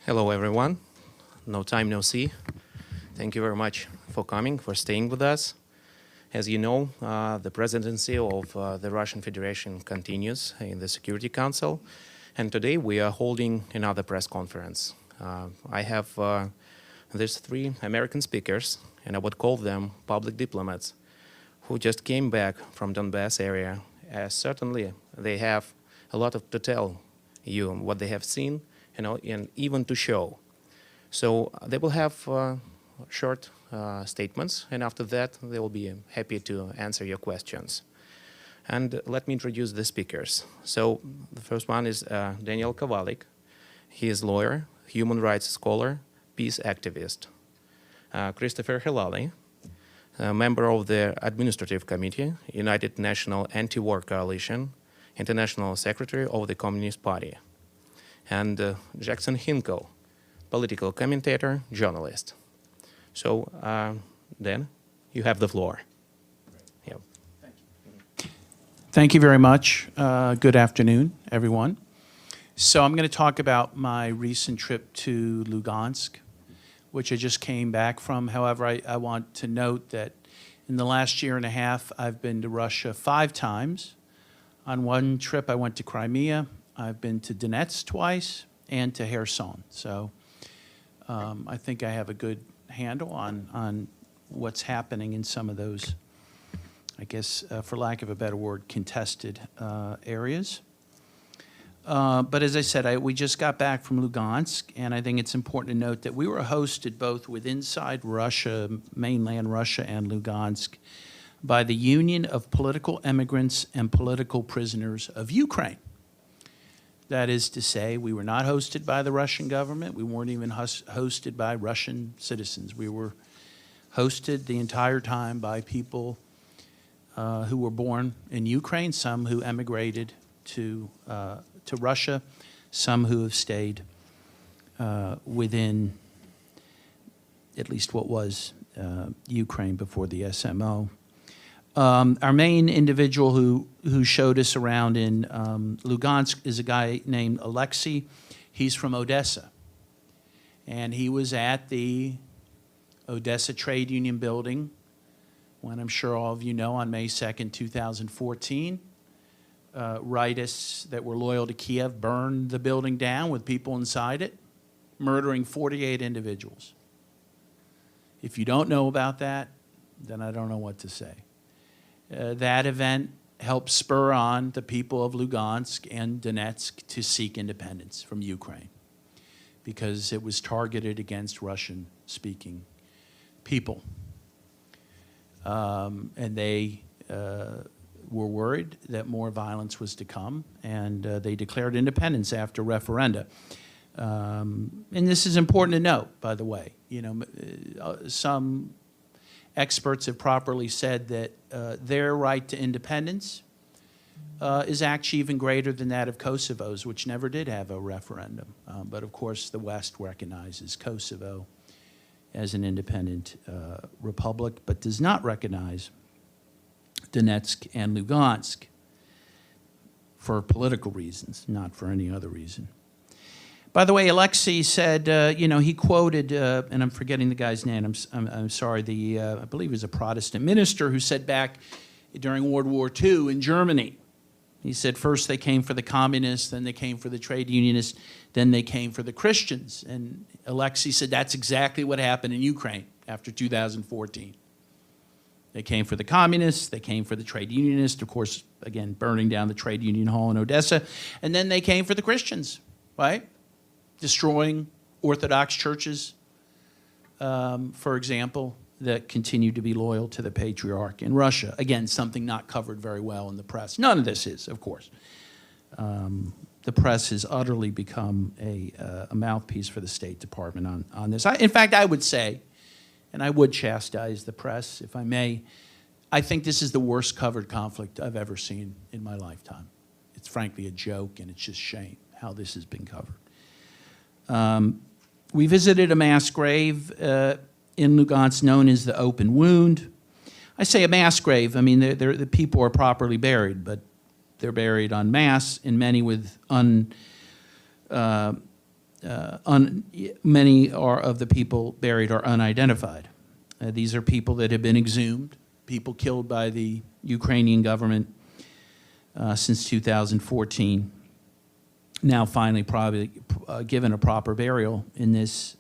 Hello, everyone. No time, no see. Thank you very much for coming, for staying with us. As you know, the presidency of the Russian Federation continues in the Security Council, and today we are holding another press conference. I have these three American speakers, and I would call them public diplomats, who just came back from Donbass area. Certainly, they have a lot to tell you what they have seen, and even to show. So they will have short statements, and after that, they will be happy to answer your questions. And let me introduce the speakers. So the first one is Daniel Kovalik. He is lawyer, human rights scholar, peace activist. Christopher Hilali, a member of the Administrative Committee, United National Anti-War Coalition, International Secretary of the Communist Party. And Jackson Hinkle, political commentator, journalist. So, Dan, you have the floor. Yeah. Thank you. Thank you very much. Good afternoon, everyone. So I'm going to talk about my recent trip to Lugansk, which I just came back from. However, I want to note that in the last year and a half, I've been to Russia 5 times. On one trip, I went to Crimea. I've been to Donetsk twice and to Kherson. So I think I have a good handle on what's happening in some of those, I guess, for lack of a better word, contested areas. But as I said, we just got back from Lugansk, and I think it's important to note that we were hosted both inside Russia, mainland Russia, and Lugansk by the Union of Political Immigrants and Political Prisoners of Ukraine. That is to say, we were not hosted by the Russian government. We weren't even hosted by Russian citizens. We were hosted the entire time by people who were born in Ukraine, some who emigrated to Russia, some who have stayed within at least what was Ukraine before the SMO. Our main individual who showed us around in Lugansk is a guy named Alexei. He's from Odessa. And he was at the Odessa Trade Union building when, I'm sure all of you know, on May 2nd, 2014, rightists that were loyal to Kiev burned the building down with people inside it, murdering 48 individuals. If you don't know about that, then I don't know what to say. That event helped spur on the people of Lugansk and Donetsk to seek independence from Ukraine because it was targeted against Russian-speaking people. And they were worried that more violence was to come, and they declared independence after referenda. And this is important to note, by the way. You know, some experts have properly said that their right to independence is actually even greater than that of Kosovo's, which never did have a referendum. But of course, the West recognizes Kosovo as an independent republic, but does not recognize Donetsk and Lugansk for political reasons, not for any other reason. By the way, Alexei said, you know, he quoted, and I'm forgetting the guy's name, I'm sorry, I believe he was a Protestant minister who said back during World War II in Germany, he said first they came for the communists, then they came for the trade unionists, then they came for the Christians. And Alexei said that's exactly what happened in Ukraine after 2014. They came for the communists, they came for the trade unionists, of course, again, burning down the trade union hall in Odessa, and then they came for the Christians, right? Destroying Orthodox churches, for example, that continue to be loyal to the patriarch in Russia. Again, something not covered very well in the press. None of this is, of course. The press has utterly become a mouthpiece for the State Department on this. In fact, I would say, and I would chastise the press, if I may, I think this is the worst covered conflict I've ever seen in my lifetime. It's frankly a joke, and it's just shame how this has been covered. We visited a mass grave in Lugansk known as the Open Wound. I say a mass grave. I mean, the people are properly buried, but they're buried en masse, and many with Many of the people buried are unidentified. These are people that have been exhumed, people killed by the Ukrainian government since 2014. Now finally probably given a proper burial in this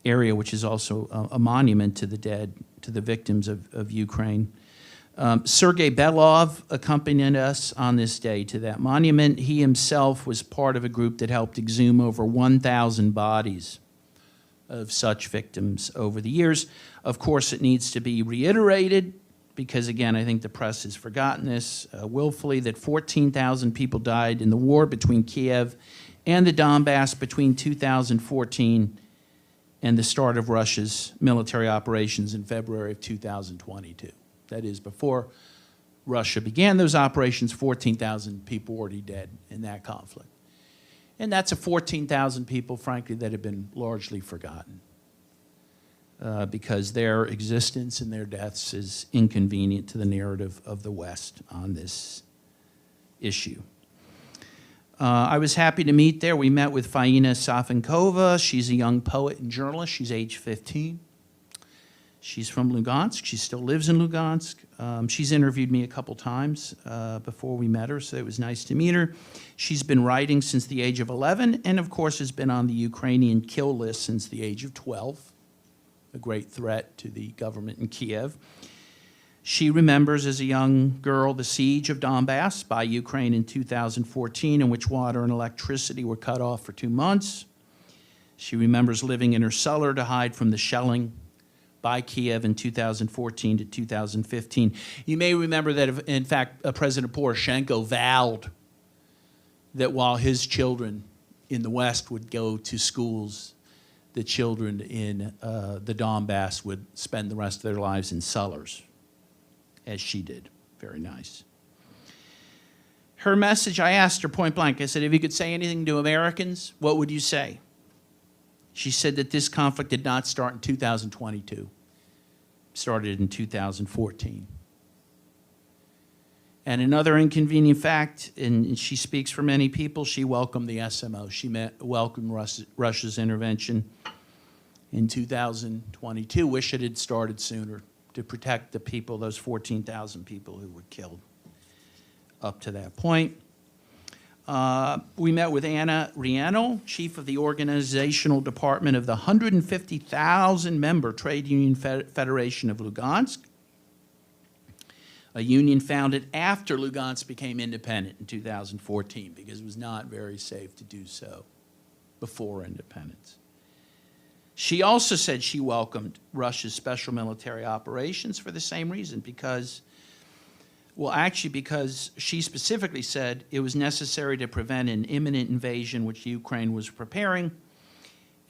area, which is also a monument to the dead, to the victims of Ukraine. Sergei Belov accompanied us on this day to that monument. He himself was part of a group that helped exhume over 1,000 bodies of such victims over the years. Of course, it needs to be reiterated because, again, I think the press has forgotten this willfully, that 14,000 people died in the war between Kiev and the Donbass between 2014 and the start of Russia's military operations in February of 2022. That is, before Russia began those operations, 14,000 people were already dead in that conflict. And that's a 14,000 people, frankly, that have been largely forgotten because their existence and their deaths is inconvenient to the narrative of the West on this issue. I was happy to meet there. We met with Faina Safinkova. She's a young poet and journalist. She's age 15. She's from Lugansk. She still lives in Lugansk. She's interviewed me a couple times before we met her, so it was nice to meet her. She's been writing since the age of 11 and, of course, has been on the Ukrainian kill list since the age of 12, a great threat to the government in Kiev. She remembers as a young girl the siege of Donbass by Ukraine in 2014, in which water and electricity were cut off for 2 months. She remembers living in her cellar to hide from the shelling by Kiev in 2014 to 2015. You may remember that, in fact, President Poroshenko vowed that while his children in the West would go to schools, the children in the Donbass would spend the rest of their lives in cellars, as she did. Very nice. Her message, I asked her point blank, I said, if you could say anything to Americans, what would you say? She said that this conflict did not start in 2022. It started in 2014. And another inconvenient fact, and she speaks for many people, she welcomed the SMO. She welcomed Russia's intervention in 2022. Wish it had started sooner to protect the people, those 14,000 people who were killed up to that point. We met with Anna Rieno, chief of the organizational department of the 150,000-member Trade Union Federation of Lugansk, a union founded after Lugansk became independent in 2014 because it was not very safe to do so before independence. She also said she welcomed Russia's special military operations for the same reason, because she specifically said it was necessary to prevent an imminent invasion which Ukraine was preparing,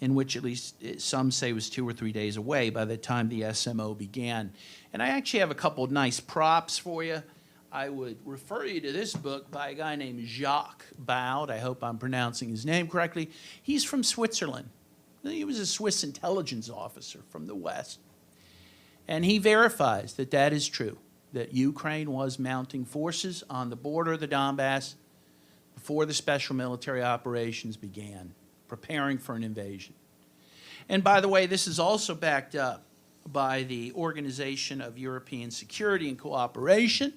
in which at least some say was 2 or 3 days away by the time the SMO began. And I actually have a couple of nice props for you. I would refer you to this book by a guy named Jacques Baud. I hope I'm pronouncing his name correctly. He's from Switzerland. He was a Swiss intelligence officer from the West. And he verifies that that is true, that Ukraine was mounting forces on the border of the Donbass before the special military operations began, preparing for an invasion. And by the way, this is also backed up by the Organization of European Security and Cooperation,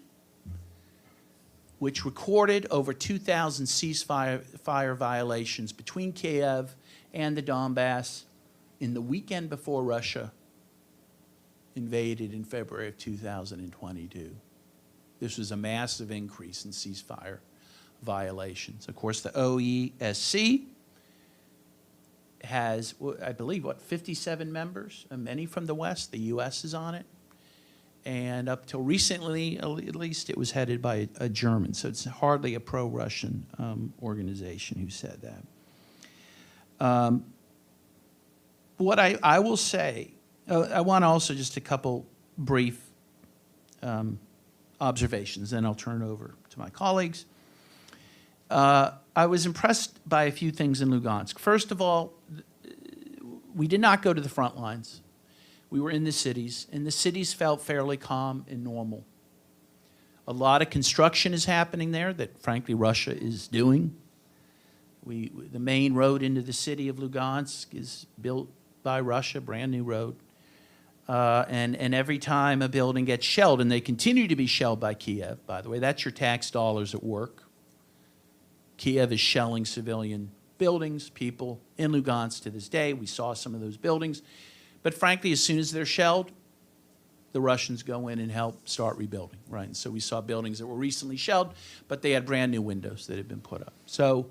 which recorded over 2,000 ceasefire violations between Kiev and the Donbass in the weekend before Russia invaded in February of 2022. This was a massive increase in ceasefire violations. Of course, the OESC has, I believe, 57 members, many from the West. The U.S. is on it. And up till recently, at least, it was headed by a German. So it's hardly a pro-Russian organization who said that. What I will say, I want to also just a couple brief observations, then I'll turn it over to my colleagues. I was impressed by a few things in Lugansk. First of all, we did not go to the front lines. We were in the cities, and the cities felt fairly calm and normal. A lot of construction is happening there that, frankly, Russia is doing. The main road into the city of Lugansk is built by Russia, brand new road. And every time a building gets shelled, and they continue to be shelled by Kiev, by the way, that's your tax dollars at work. Kiev is shelling civilian buildings, people in Lugansk to this day. We saw some of those buildings. But frankly, as soon as they're shelled, the Russians go in and help start rebuilding, right? And so we saw buildings that were recently shelled, but they had brand new windows that had been put up. So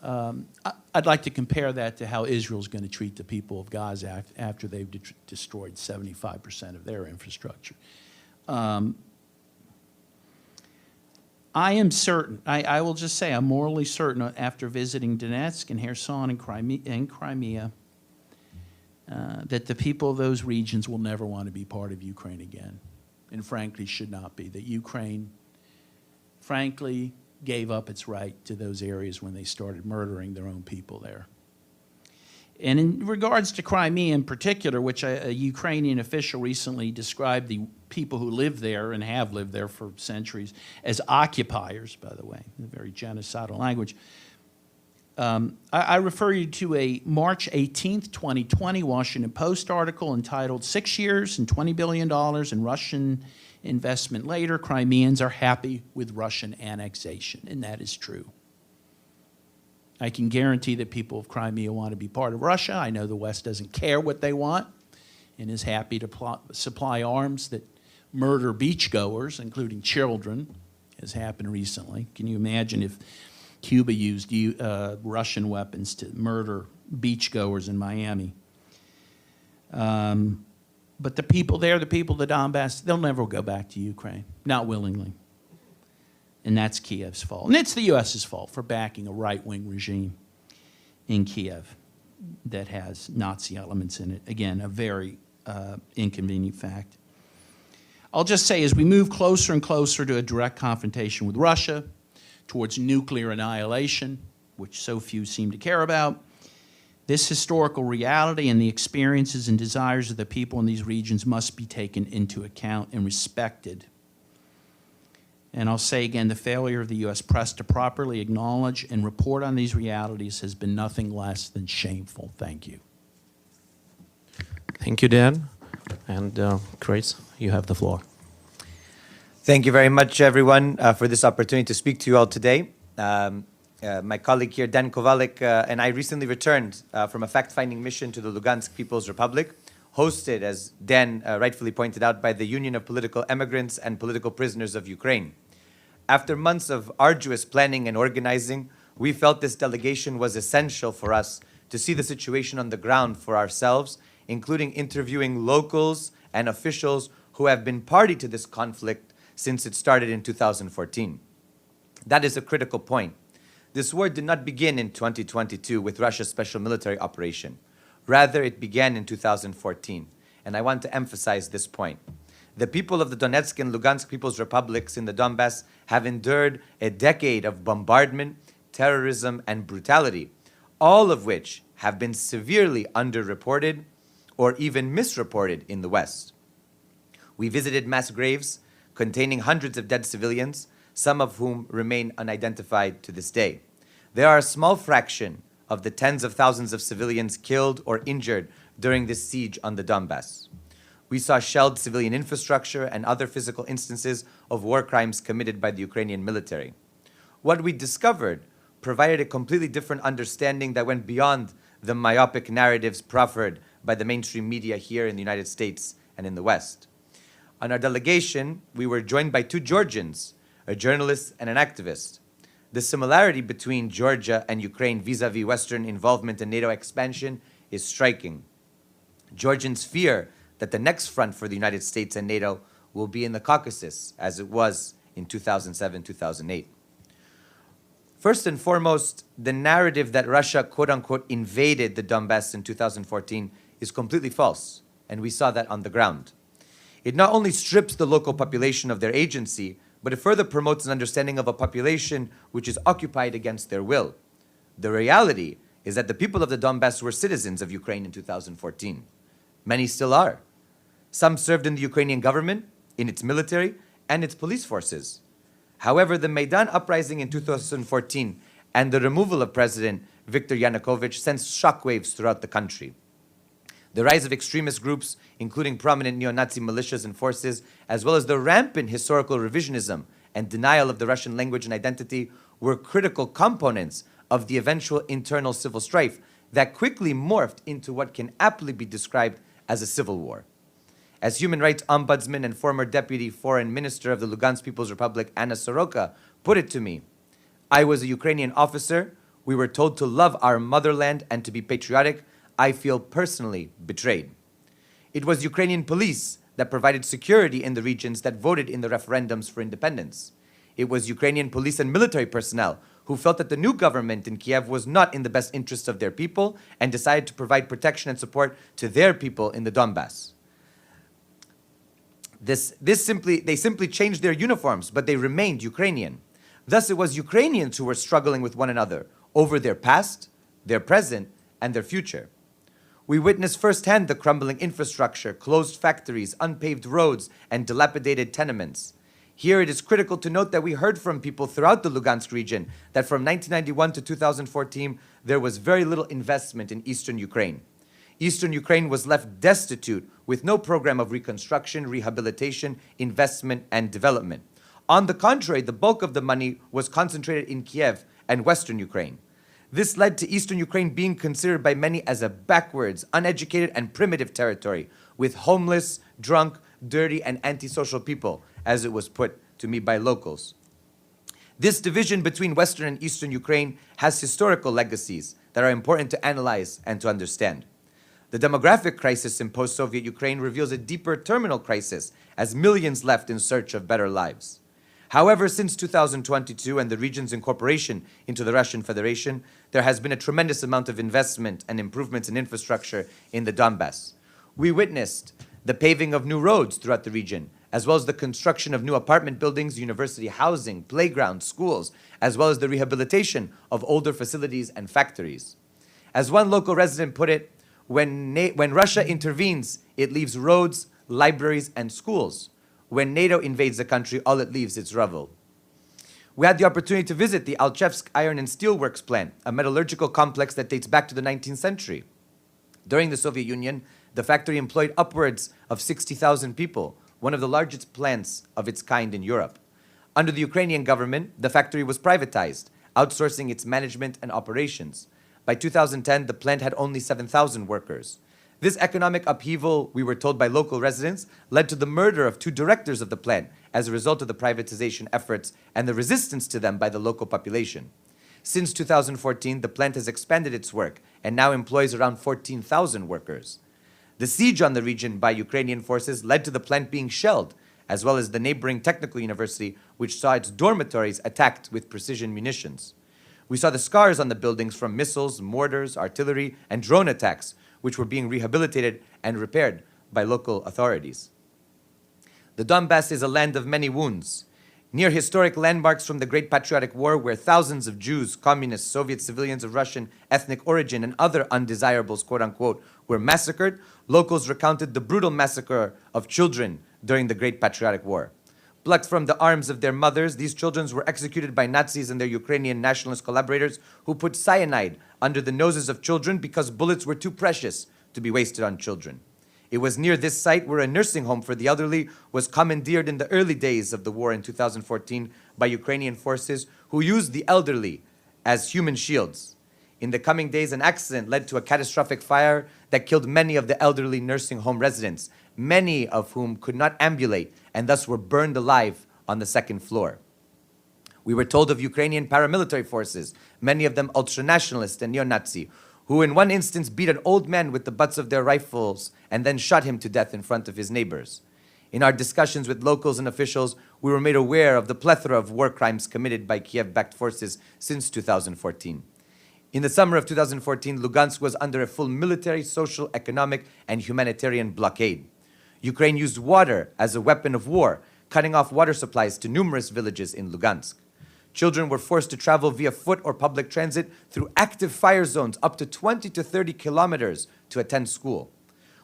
I'd like to compare that to how Israel's going to treat the people of Gaza after they've destroyed 75% of their infrastructure. I am certain, I will just say, I'm morally certain after visiting Donetsk and Kherson and Crimea, that the people of those regions will never want to be part of Ukraine again, and frankly should not be. That Ukraine, frankly, gave up its right to those areas when they started murdering their own people there. And in regards to Crimea in particular, which a Ukrainian official recently described the people who live there and have lived there for centuries as occupiers, by the way, a very genocidal language, I refer you to a March 18th, 2020 Washington Post article entitled 6 Years and $20 Billion in Russian Investment Later, Crimeans are happy with Russian annexation. And that is true. I can guarantee that people of Crimea want to be part of Russia. I know the West doesn't care what they want and is happy to supply arms that murder beachgoers, including children, as happened recently. Can you imagine if Cuba used Russian weapons to murder beachgoers in Miami? But the people there, the people of the Donbass, they'll never go back to Ukraine, not willingly. And that's Kiev's fault. And it's the U.S.'s fault for backing a right-wing regime in Kiev that has Nazi elements in it. Again, a very inconvenient fact. I'll just say, as we move closer and closer to a direct confrontation with Russia, towards nuclear annihilation, which so few seem to care about, this historical reality and the experiences and desires of the people in these regions must be taken into account and respected. And I'll say again, the failure of the U.S. press to properly acknowledge and report on these realities has been nothing less than shameful. Thank you. Thank you, Dan. And Chris, you have the floor. Thank you very much, everyone, for this opportunity to speak to you all today. My colleague here, Dan Kovalik, and I recently returned from a fact-finding mission to the Lugansk People's Republic, hosted, as Dan rightfully pointed out, by the Union of Political Emigrants and Political Prisoners of Ukraine. After months of arduous planning and organizing, we felt this delegation was essential for us to see the situation on the ground for ourselves, including interviewing locals and officials who have been party to this conflict since it started in 2014. That is a critical point. This war did not begin in 2022 with Russia's special military operation. Rather, it began in 2014. And I want to emphasize this point. The people of the Donetsk and Lugansk People's Republics in the Donbass have endured a decade of bombardment, terrorism, and brutality, all of which have been severely underreported or even misreported in the West. We visited mass graves containing hundreds of dead civilians, some of whom remain unidentified to this day. They are a small fraction of the tens of thousands of civilians killed or injured during this siege on the Donbass. We saw shelled civilian infrastructure and other physical instances of war crimes committed by the Ukrainian military. What we discovered provided a completely different understanding that went beyond the myopic narratives proffered by the mainstream media here in the United States and in the West. On our delegation, we were joined by two Georgians, a journalist and an activist. The similarity between Georgia and Ukraine vis-a-vis Western involvement in NATO expansion is striking. Georgians fear that the next front for the United States and NATO will be in the Caucasus, as it was in 2007-2008. First and foremost, the narrative that Russia, quote-unquote, invaded the Donbass in 2014 is completely false, and we saw that on the ground. It not only strips the local population of their agency, but it further promotes an understanding of a population which is occupied against their will. The reality is that the people of the Donbass were citizens of Ukraine in 2014. Many still are. Some served in the Ukrainian government, in its military, and its police forces. However, the Maidan uprising in 2014 and the removal of President Viktor Yanukovych sent shockwaves throughout the country. The rise of extremist groups, including prominent neo-Nazi militias and forces, as well as the rampant historical revisionism and denial of the Russian language and identity, were critical components of the eventual internal civil strife that quickly morphed into what can aptly be described as a civil war. As human rights ombudsman and former deputy foreign minister of the Lugansk People's Republic, Anna Soroka, put it to me, I was a Ukrainian officer. We were told to love our motherland and to be patriotic. I feel personally betrayed. It was Ukrainian police that provided security in the regions that voted in the referendums for independence. It was Ukrainian police and military personnel who felt that the new government in Kiev was not in the best interests of their people and decided to provide protection and support to their people in the Donbass. They simply changed their uniforms, but they remained Ukrainian. Thus, it was Ukrainians who were struggling with one another over their past, their present, and their future. We witnessed firsthand the crumbling infrastructure, closed factories, unpaved roads, and dilapidated tenements. Here it is critical to note that we heard from people throughout the Lugansk region that from 1991 to 2014, there was very little investment in eastern Ukraine. Eastern Ukraine was left destitute with no program of reconstruction, rehabilitation, investment, and development. On the contrary, the bulk of the money was concentrated in Kiev and western Ukraine. This led to eastern Ukraine being considered by many as a backwards, uneducated, and primitive territory, with homeless, drunk, dirty, and antisocial people, as it was put to me by locals. This division between western and eastern Ukraine has historical legacies that are important to analyze and to understand. The demographic crisis in post-Soviet Ukraine reveals a deeper terminal crisis, as millions left in search of better lives. However, since 2022 and the region's incorporation into the Russian Federation, there has been a tremendous amount of investment and improvements in infrastructure in the Donbass. We witnessed the paving of new roads throughout the region, as well as the construction of new apartment buildings, university housing, playgrounds, schools, as well as the rehabilitation of older facilities and factories. As one local resident put it, when Russia intervenes, it leaves roads, libraries, and schools. When NATO invades the country, all it leaves is rubble. We had the opportunity to visit the Alchevsk Iron and Steel Works plant, a metallurgical complex that dates back to the 19th century. During the Soviet Union, the factory employed upwards of 60,000 people, one of the largest plants of its kind in Europe. Under the Ukrainian government, the factory was privatized, outsourcing its management and operations. By 2010, the plant had only 7,000 workers. This economic upheaval, we were told by local residents, led to the murder of 2 directors of the plant as a result of the privatization efforts and the resistance to them by the local population. Since 2014, the plant has expanded its work and now employs around 14,000 workers. The siege on the region by Ukrainian forces led to the plant being shelled, as well as the neighboring technical university, which saw its dormitories attacked with precision munitions. We saw the scars on the buildings from missiles, mortars, artillery, and drone attacks, which were being rehabilitated and repaired by local authorities. The Donbass is a land of many wounds. Near historic landmarks from the Great Patriotic War, where thousands of Jews, communists, Soviet civilians of Russian ethnic origin, and other undesirables, quote-unquote, were massacred, locals recounted the brutal massacre of children during the Great Patriotic War. Plucked from the arms of their mothers, these children were executed by Nazis and their Ukrainian nationalist collaborators who put cyanide under the noses of children because bullets were too precious to be wasted on children. It was near this site where a nursing home for the elderly was commandeered in the early days of the war in 2014 by Ukrainian forces who used the elderly as human shields. In the coming days, an accident led to a catastrophic fire that killed many of the elderly nursing home residents, many of whom could not ambulate and thus were burned alive on the 2nd floor. We were told of Ukrainian paramilitary forces, many of them ultranationalist and neo-Nazi, who in one instance beat an old man with the butts of their rifles and then shot him to death in front of his neighbors. In our discussions with locals and officials, we were made aware of the plethora of war crimes committed by Kiev-backed forces since 2014. In the summer of 2014, Lugansk was under a full military, social, economic, and humanitarian blockade. Ukraine used water as a weapon of war, cutting off water supplies to numerous villages in Lugansk. Children were forced to travel via foot or public transit through active fire zones up to 20 to 30 kilometers to attend school.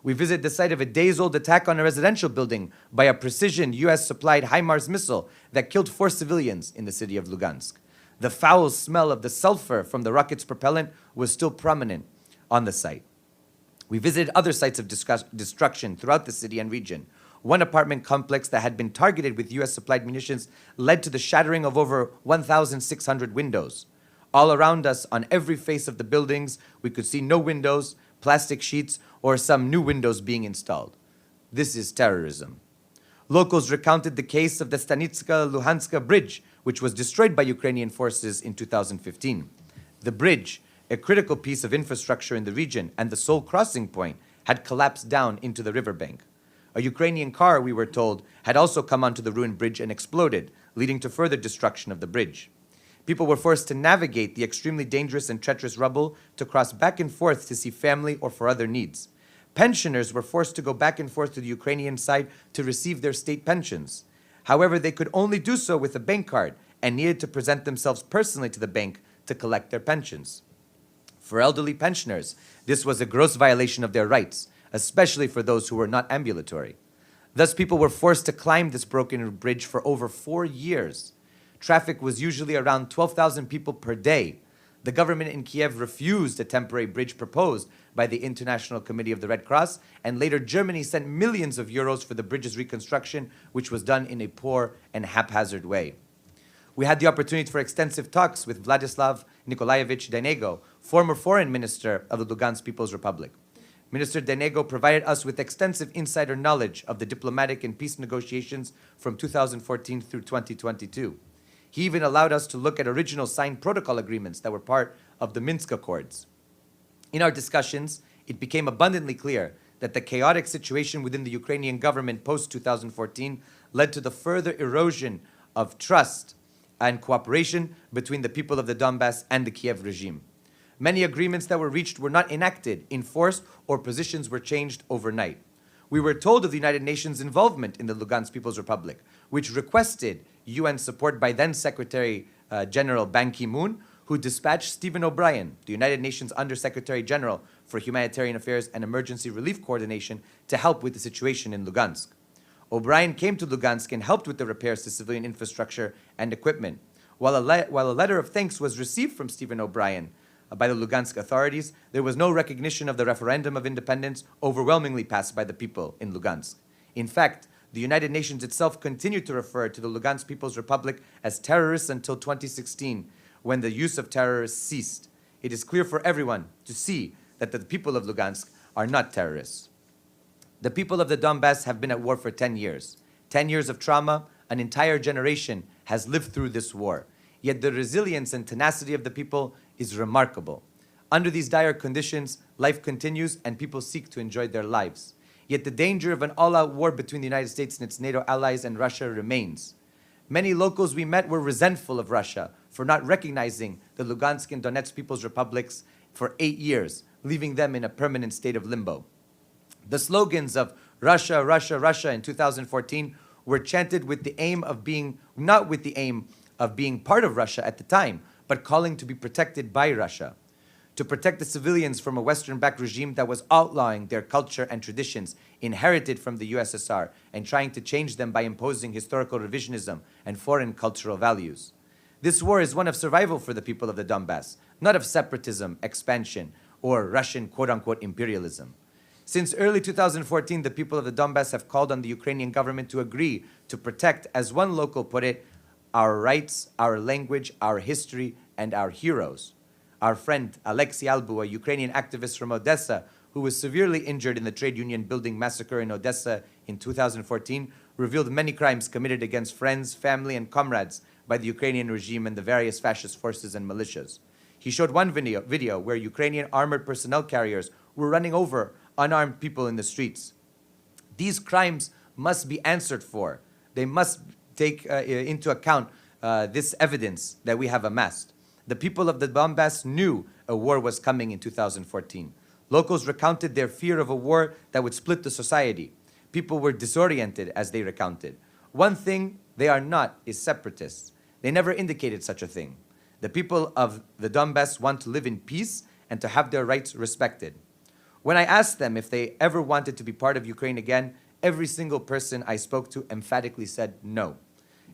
We visited the site of a days-old attack on a residential building by a precision US-supplied HIMARS missile that killed 4 civilians in the city of Lugansk. The foul smell of the sulfur from the rocket's propellant was still prominent on the site. We visited other sites of destruction throughout the city and region. One apartment complex that had been targeted with US supplied munitions led to the shattering of over 1,600 windows. All around us, on every face of the buildings, we could see no windows, plastic sheets, or some new windows being installed. This is terrorism. Locals recounted the case of the Stanitska-Luhanska bridge, which was destroyed by Ukrainian forces in 2015. The bridge, a critical piece of infrastructure in the region and the sole crossing point, had collapsed down into the riverbank. A Ukrainian car, we were told, had also come onto the ruined bridge and exploded, leading to further destruction of the bridge. People were forced to navigate the extremely dangerous and treacherous rubble to cross back and forth to see family or for other needs. Pensioners were forced to go back and forth to the Ukrainian side to receive their state pensions. However, they could only do so with a bank card and needed to present themselves personally to the bank to collect their pensions. For elderly pensioners, this was a gross violation of their rights, especially for those who were not ambulatory. Thus, people were forced to climb this broken bridge for over 4 years. Traffic was usually around 12,000 people per day. The government in Kiev refused a temporary bridge proposed by the International Committee of the Red Cross, and later Germany sent millions of euros for the bridge's reconstruction, which was done in a poor and haphazard way. We had the opportunity for extensive talks with Vladislav Nikolaevich Denego, former foreign minister of the Lugansk People's Republic. Minister Denego provided us with extensive insider knowledge of the diplomatic and peace negotiations from 2014 through 2022. He even allowed us to look at original signed protocol agreements that were part of the Minsk Accords. In our discussions, it became abundantly clear that the chaotic situation within the Ukrainian government post-2014 led to the further erosion of trust and cooperation between the people of the Donbass and the Kiev regime. Many agreements that were reached were not enacted, enforced, or positions were changed overnight. We were told of the United Nations' involvement in the Lugansk People's Republic, which requested UN support by then Secretary General Ban Ki-moon, who dispatched Stephen O'Brien, the United Nations Under-Secretary General for Humanitarian Affairs and Emergency Relief Coordination, to help with the situation in Lugansk. O'Brien came to Lugansk and helped with the repairs to civilian infrastructure and equipment. While a letter of thanks was received from Stephen O'Brien by the Lugansk authorities, there was no recognition of the referendum of independence overwhelmingly passed by the people in Lugansk. In fact, the United Nations itself continued to refer to the Lugansk People's Republic as terrorists until 2016, when the use of terrorists ceased. It is clear for everyone to see that the people of Lugansk are not terrorists. The people of the Donbass have been at war for 10 years. 10 years of trauma, an entire generation has lived through this war. Yet the resilience and tenacity of the people is remarkable. Under these dire conditions, life continues and people seek to enjoy their lives. Yet the danger of an all-out war between the United States and its NATO allies and Russia remains. Many locals we met were resentful of Russia for not recognizing the Lugansk and Donetsk People's Republics for 8 years, leaving them in a permanent state of limbo. The slogans of Russia, Russia, Russia in 2014 were chanted with the aim of being, not with the aim of being part of Russia at the time, but calling to be protected by Russia, to protect the civilians from a Western-backed regime that was outlawing their culture and traditions inherited from the USSR and trying to change them by imposing historical revisionism and foreign cultural values. This war is one of survival for the people of the Donbass, not of separatism, expansion, or Russian quote-unquote imperialism. Since early 2014, the people of the Donbass have called on the Ukrainian government to agree to protect, as one local put it, our rights, our language, our history, and our heroes. Our friend Alexei Albu, a Ukrainian activist from Odessa, who was severely injured in the trade union building massacre in Odessa in 2014, revealed many crimes committed against friends, family, and comrades by the Ukrainian regime and the various fascist forces and militias. He showed one video where Ukrainian armored personnel carriers were running over unarmed people in the streets. These crimes must be answered for. They must take into account this evidence that we have amassed. The people of the Donbass knew a war was coming in 2014. Locals recounted their fear of a war that would split the society. People were disoriented as they recounted. One thing they are not is separatists. They never indicated such a thing. The people of the Donbass want to live in peace and to have their rights respected. When I asked them if they ever wanted to be part of Ukraine again, every single person I spoke to emphatically said no.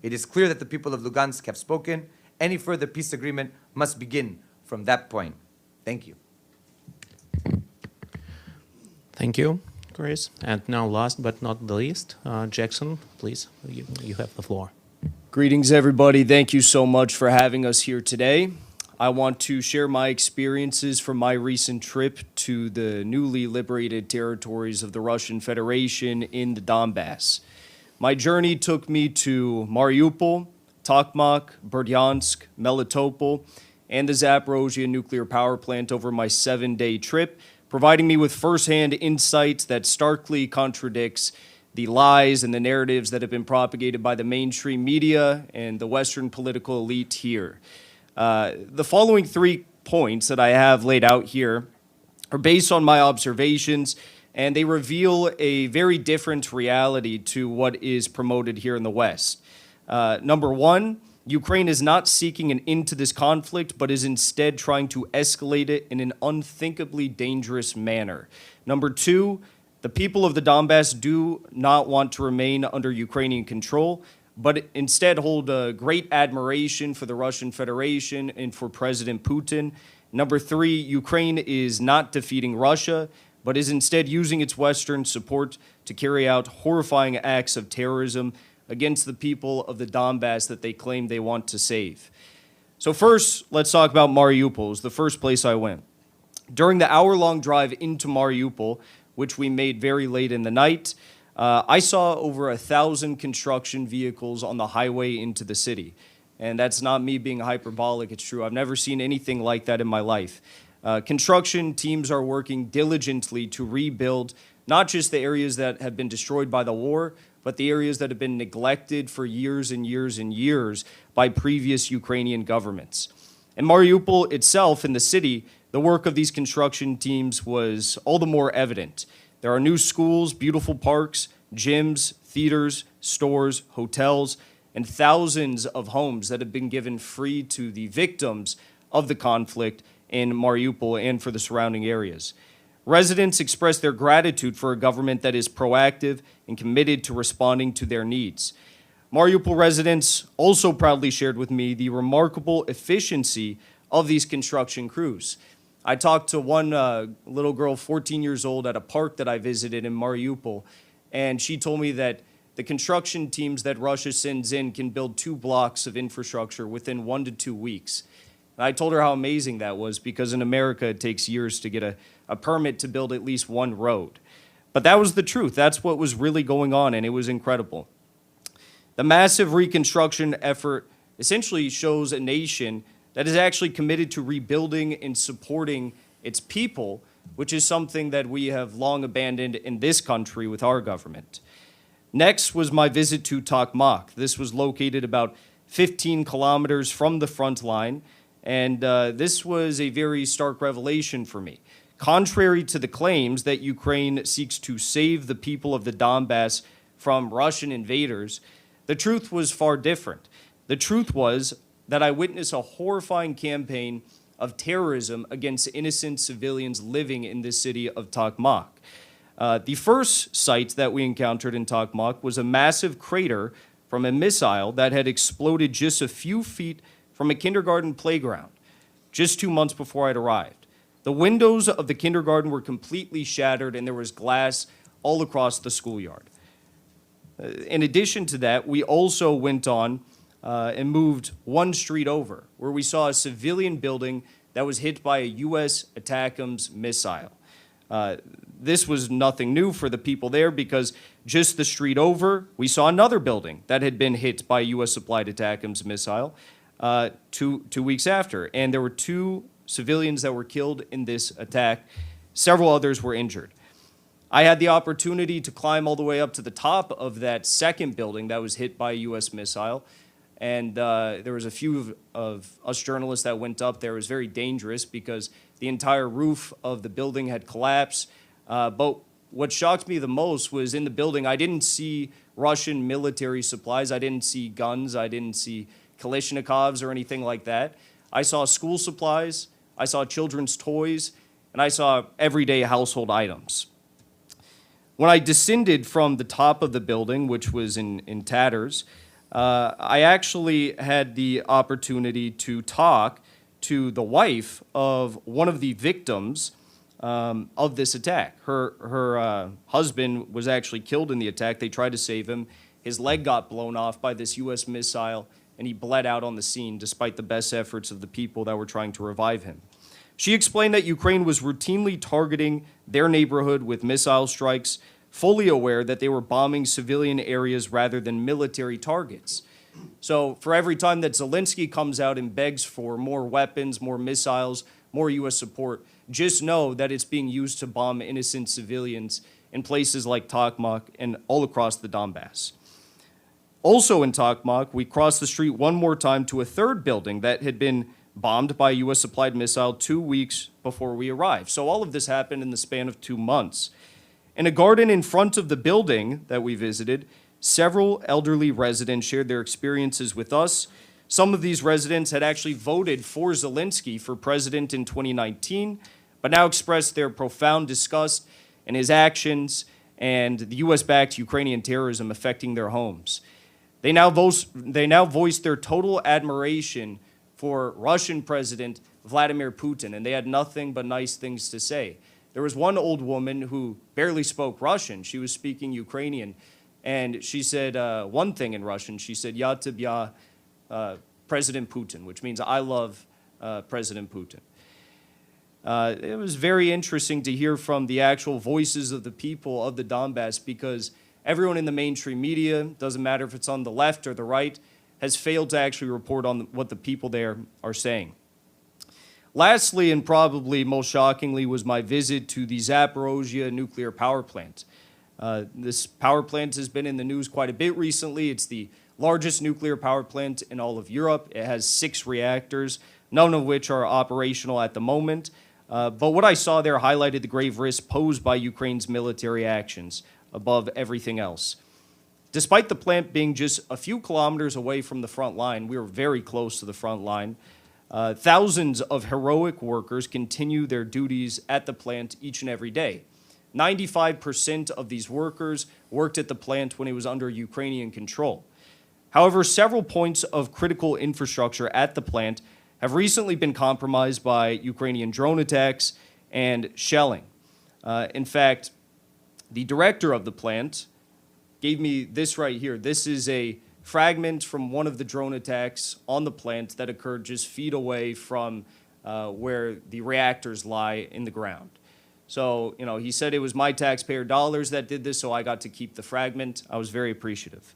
It is clear that the people of Lugansk have spoken, Any further peace agreement must begin from that point. Thank you. Thank you, Chris. And now, last but not the least, Jackson, please, you have the floor. Greetings, everybody. Thank you so much for having us here today. I want to share my experiences from my recent trip to the newly liberated territories of the Russian Federation in the Donbass. My journey took me to Mariupol, Tokmak, Berdyansk, Melitopol, and the Zaporozhye nuclear power plant over my 7-day trip, providing me with firsthand insight that starkly contradicts the lies and the narratives that have been propagated by the mainstream media and the Western political elite here. The following 3 points that I have laid out here are based on my observations, and they reveal a very different reality to what is promoted here in the West. Number 1, Ukraine is not seeking an end to this conflict, but is instead trying to escalate it in an unthinkably dangerous manner. Number 2, the people of the Donbass do not want to remain under Ukrainian control, but instead hold a great admiration for the Russian Federation and for President Putin. Number 3, Ukraine is not defeating Russia, but is instead using its Western support to carry out horrifying acts of terrorism against the people of the Donbass that they claim they want to save. So first, let's talk about Mariupol. It's the first place I went. During the hour-long drive into Mariupol, which we made very late in the night, I saw over 1,000 construction vehicles on the highway into the city. And that's not me being hyperbolic, it's true. I've never seen anything like that in my life. Construction teams are working diligently to rebuild not just the areas that have been destroyed by the war, but the areas that have been neglected for years and years and years by previous Ukrainian governments. In Mariupol itself, in the city, the work of these construction teams was all the more evident. There are new schools, beautiful parks, gyms, theaters, stores, hotels, and thousands of homes that have been given free to the victims of the conflict in Mariupol and for the surrounding areas. Residents expressed their gratitude for a government that is proactive and committed to responding to their needs. Mariupol residents also proudly shared with me the remarkable efficiency of these construction crews. I talked to one little girl, 14 years old, at a park that I visited in Mariupol, and she told me that the construction teams that Russia sends in can build 2 blocks of infrastructure within 1 to 2 weeks. And I told her how amazing that was, because in America it takes years to get a permit to build at least 1 road. But that was the truth. That's what was really going on, and it was incredible. The massive reconstruction effort essentially shows a nation that is actually committed to rebuilding and supporting its people, which is something that we have long abandoned in this country with our government. Next was my visit to Tokmak. This was located about 15 kilometers from the front line, and this was a very stark revelation for me. Contrary to the claims that Ukraine seeks to save the people of the Donbass from Russian invaders, the truth was far different. The truth was that I witnessed a horrifying campaign of terrorism against innocent civilians living in this city of Tokmak. The first site that we encountered in Tokmak was a massive crater from a missile that had exploded just a few feet from a kindergarten playground, just 2 months before I'd arrived. The windows of the kindergarten were completely shattered, and there was glass all across the schoolyard. In addition to that, we also went on and moved 1 street over, where we saw a civilian building that was hit by a U.S. ATACMS missile. This was nothing new for the people there, because just the street over, we saw another building that had been hit by a U.S.-supplied ATACMS missile 2 weeks after. And there were 2 civilians that were killed in this attack. Several others were injured. I had the opportunity to climb all the way up to the top of that second building that was hit by a U.S. missile. And there was a few of us journalists that went up there. It was very dangerous because the entire roof of the building had collapsed. But what shocked me the most was in the building, I didn't see Russian military supplies. I didn't see guns. I didn't see Kalashnikovs or anything like that. I saw school supplies. I saw children's toys. And I saw everyday household items. When I descended from the top of the building, which was in tatters, I actually had the opportunity to talk to the wife of one of the victims of this attack. Her husband was actually killed in the attack. They tried to save him. His leg got blown off by this U.S. missile, and he bled out on the scene despite the best efforts of the people that were trying to revive him. She explained that Ukraine was routinely targeting their neighborhood with missile strikes, fully aware that they were bombing civilian areas rather than military targets. So for every time that Zelensky comes out and begs for more weapons, more missiles, more U.S. support, just know that it's being used to bomb innocent civilians in places like Tokmak and all across the Donbass. Also in Tokmak, we crossed the street one more time to a third building that had been bombed by a U.S. supplied missile 2 weeks before we arrived. So all of this happened in the span of 2 months. In a garden in front of the building that we visited, several elderly residents shared their experiences with us. Some of these residents had actually voted for Zelensky for president in 2019, but now expressed their profound disgust in his actions and the U.S.-backed Ukrainian terrorism affecting their homes. They now voiced their total admiration for Russian President Vladimir Putin, and they had nothing but nice things to say. There was one old woman who barely spoke Russian. She was speaking Ukrainian, and she said one thing in Russian. She said, "Ya tebya, President Putin," which means "I love President Putin." It was very interesting to hear from the actual voices of the people of the Donbass, because everyone in the mainstream media, doesn't matter if it's on the left or the right, has failed to actually report on what the people there are saying. Lastly, and probably most shockingly, was my visit to the Zaporozhye nuclear power plant. This power plant has been in the news quite a bit recently. It's the largest nuclear power plant in all of Europe. It has 6 reactors, none of which are operational at the moment. But what I saw there highlighted the grave risk posed by Ukraine's military actions above everything else. Despite the plant being just a few kilometers away from the front line, we were very close to the front line. Thousands of heroic workers continue their duties at the plant each and every day. 95% of these workers worked at the plant when it was under Ukrainian control. However, several points of critical infrastructure at the plant have recently been compromised by Ukrainian drone attacks and shelling. In fact, the director of the plant gave me this right here. This is a fragment from one of the drone attacks on the plant that occurred just feet away from where the reactors lie in the ground. So, he said it was my taxpayer dollars that did this, so I got to keep the fragment. I was very appreciative.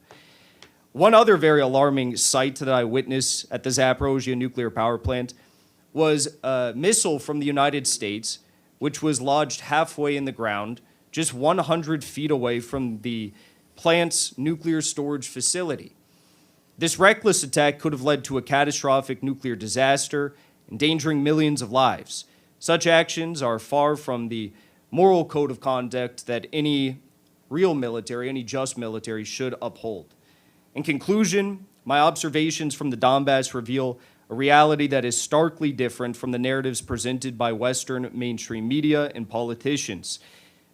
One other very alarming sight that I witnessed at the Zaporozhye nuclear power plant was a missile from the United States, which was lodged halfway in the ground, just 100 feet away from the plant's nuclear storage facility. This reckless attack could have led to a catastrophic nuclear disaster, endangering millions of lives. Such actions are far from the moral code of conduct that any real military, any just military, should uphold. In conclusion, my observations from the Donbass reveal a reality that is starkly different from the narratives presented by Western mainstream media and politicians.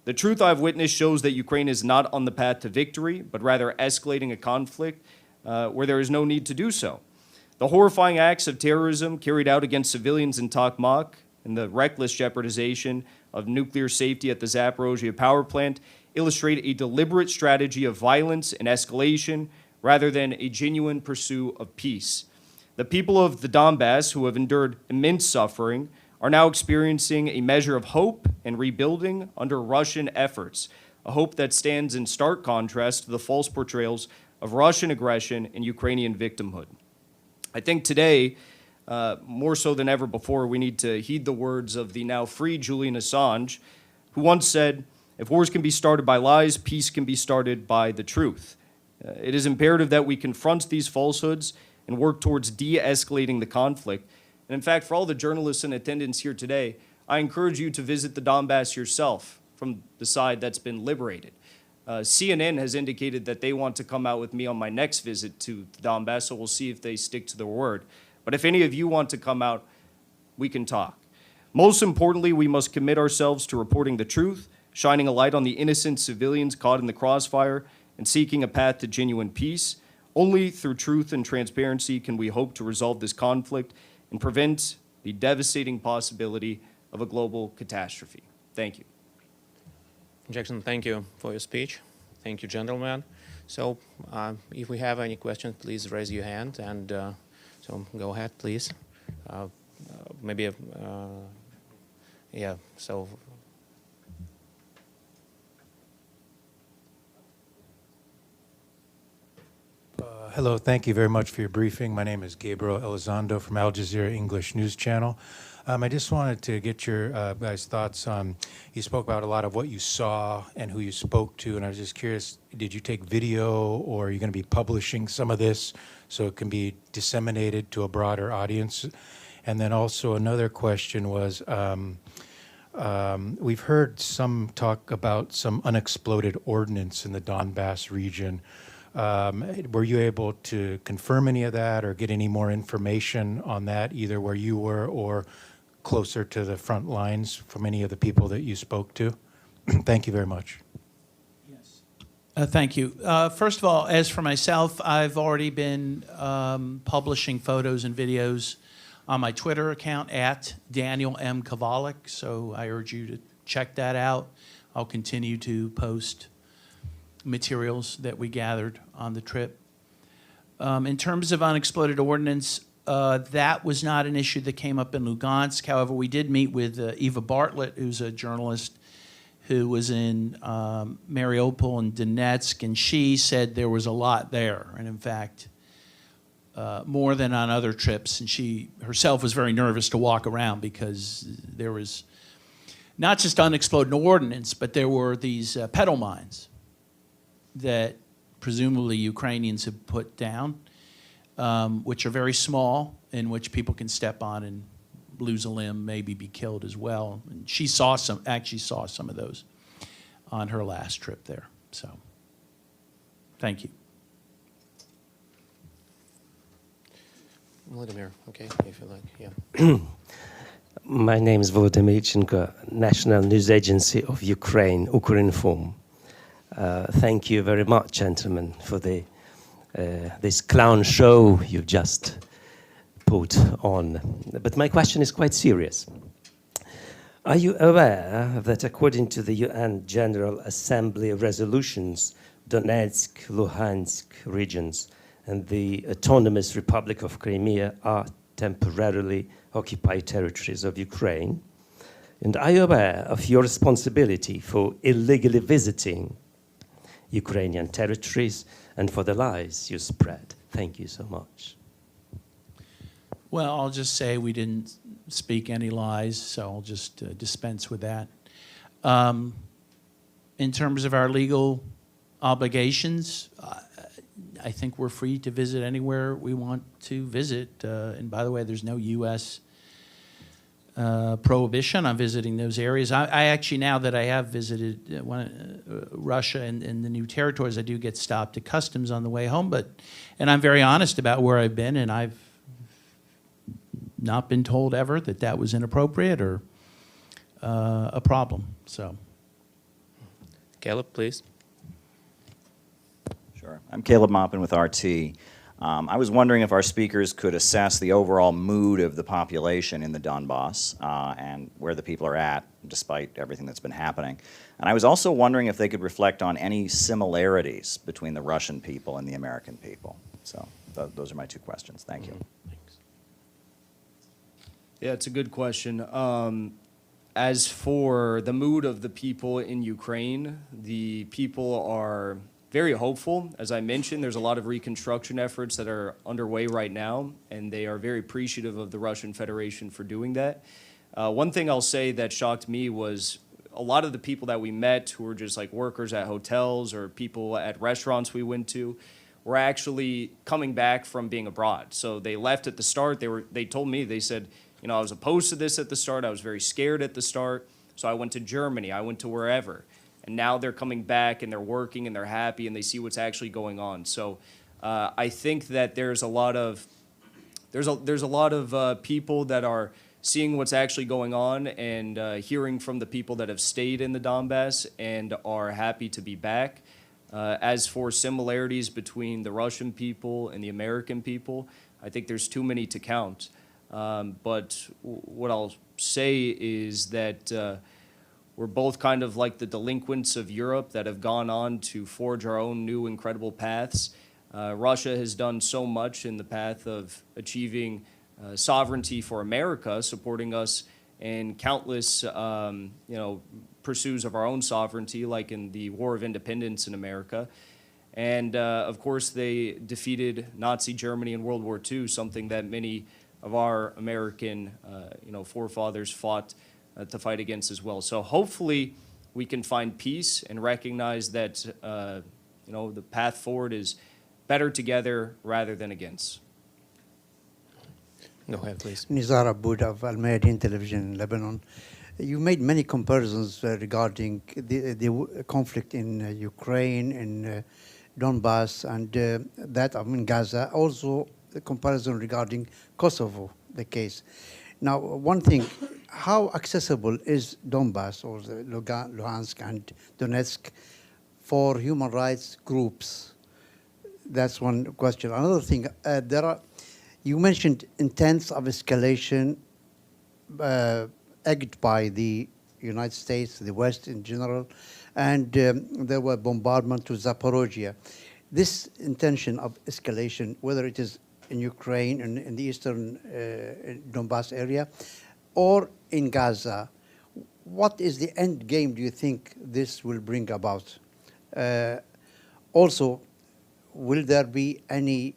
The truth I've witnessed shows that Ukraine is not on the path to victory, but rather escalating a conflict where there is no need to do so. The horrifying acts of terrorism carried out against civilians in Tokmak and the reckless jeopardization of nuclear safety at the Zaporozhye power plant illustrate a deliberate strategy of violence and escalation rather than a genuine pursuit of peace. The people of the Donbass, who have endured immense suffering, are now experiencing a measure of hope and rebuilding under Russian efforts, a hope that stands in stark contrast to the false portrayals of Russian aggression and Ukrainian victimhood. I think today, more so than ever before, we need to heed the words of the now free Julian Assange, who once said, "If wars can be started by lies, peace can be started by the truth." It is imperative that we confront these falsehoods and work towards de-escalating the conflict. And in fact, for all the journalists in attendance here today, I encourage you to visit the Donbass yourself from the side that's been liberated. CNN has indicated that they want to come out with me on my next visit to the Donbass, so we'll see if they stick to their word. But if any of you want to come out, we can talk. Most importantly, we must commit ourselves to reporting the truth, shining a light on the innocent civilians caught in the crossfire, and seeking a path to genuine peace. Only through truth and transparency can we hope to resolve this conflict and prevent the devastating possibility of a global catastrophe. Thank you. Jackson, thank you for your speech. Thank you, gentlemen. So if we have any questions, please raise your hand, and so go ahead, please. Maybe, yeah, so. Hello, thank you very much for your briefing. My name is Gabriel Elizondo from Al Jazeera English News Channel. I just wanted to get your guys' thoughts on, you spoke about a lot of what you saw and who you spoke to, and I was just curious, did you take video, or are you going to be publishing some of this so it can be disseminated to a broader audience? And then also another question was, we've heard some talk about some unexploded ordnance in the Donbass region. Were you able to confirm any of that or get any more information on that, either where you were or closer to the front lines from any of the people that you spoke to? Thank you very much. Yes. Thank you. First of all, as for myself, I've already been publishing photos and videos on my Twitter account at Daniel M. Kovalik, so I urge you to check that out. I'll continue to post materials that we gathered on the trip. In terms of unexploded ordnance, that was not an issue that came up in Lugansk. However, we did meet with Eva Bartlett, who's a journalist who was in Mariupol and Donetsk, and she said there was a lot there, and in fact, more than on other trips. And she herself was very nervous to walk around because there was not just unexploded ordnance, but there were these pedal mines that presumably Ukrainians have put down, which are very small, in which people can step on and lose a limb, maybe be killed as well. And she actually saw some of those on her last trip there. So, thank you. Vladimir, okay, if you like, yeah. My name is Volodymyr Ichenko, National News Agency of Ukraine, Ukrinform. Thank you very much, gentlemen, for this clown show you've just put on. But my question is quite serious. Are you aware that according to the UN General Assembly resolutions, Donetsk, Luhansk regions and the Autonomous Republic of Crimea are temporarily occupied territories of Ukraine? And are you aware of your responsibility for illegally visiting Ukrainian territories and for the lies you spread? Thank you so much. Well, I'll just say we didn't speak any lies, so I'll just dispense with that. In terms of our legal obligations, I think we're free to visit anywhere we want to visit. And by the way, there's no U.S. Prohibition on visiting those areas. I actually, now that I have visited Russia and the new territories, I do get stopped at customs on the way home. And I'm very honest about where I've been, and I've not been told ever that that was inappropriate or a problem. So, Caleb, please. Sure. I'm Caleb Maupin with RT. I was wondering if our speakers could assess the overall mood of the population in the Donbass and where the people are at, despite everything that's been happening. And I was also wondering if they could reflect on any similarities between the Russian people and the American people. So those are my two questions. Thank you. Yeah, it's a good question. As for the mood of the people in Ukraine, the people are very hopeful. As I mentioned, there's a lot of reconstruction efforts that are underway right now, and they are very appreciative of the Russian Federation for doing that. One thing I'll say that shocked me was a lot of the people that we met who were just like workers at hotels or people at restaurants we went to were actually coming back from being abroad. So they left at the start. They told me, they said, you know, I was opposed to this at the start. I was very scared at the start. So I went to Germany. I went to wherever. And now they're coming back and they're working and they're happy and they see what's actually going on. So I think that there's a lot of people that are seeing what's actually going on and hearing from the people that have stayed in the Donbass and are happy to be back. As for similarities between the Russian people and the American people, I think there's too many to count. But what I'll say is that we're both kind of like the delinquents of Europe that have gone on to forge our own new incredible paths. Russia has done so much in the path of achieving sovereignty for America, supporting us in countless, pursuits of our own sovereignty, like in the War of Independence in America. And of course, they defeated Nazi Germany in World War II, something that many of our American, forefathers fought to fight against as well. So hopefully, we can find peace and recognize that, the path forward is better together rather than against. Go ahead, please. Nizar Aboud of Al Mayadeen Television in Lebanon. You made many comparisons regarding the conflict in Ukraine, in Donbass, and that of in Gaza. Also, the comparison regarding Kosovo, the case. Now, one thing, how accessible is Donbass or the Luhansk and Donetsk for human rights groups? That's one question. Another thing, you mentioned intents of escalation egged by the United States, the West in general, and there were bombardment to Zaporozhye. This intention of escalation, whether it is in Ukraine, in the eastern Donbass area, or in Gaza, what is the end game, do you think, this will bring about? Also, will there be any,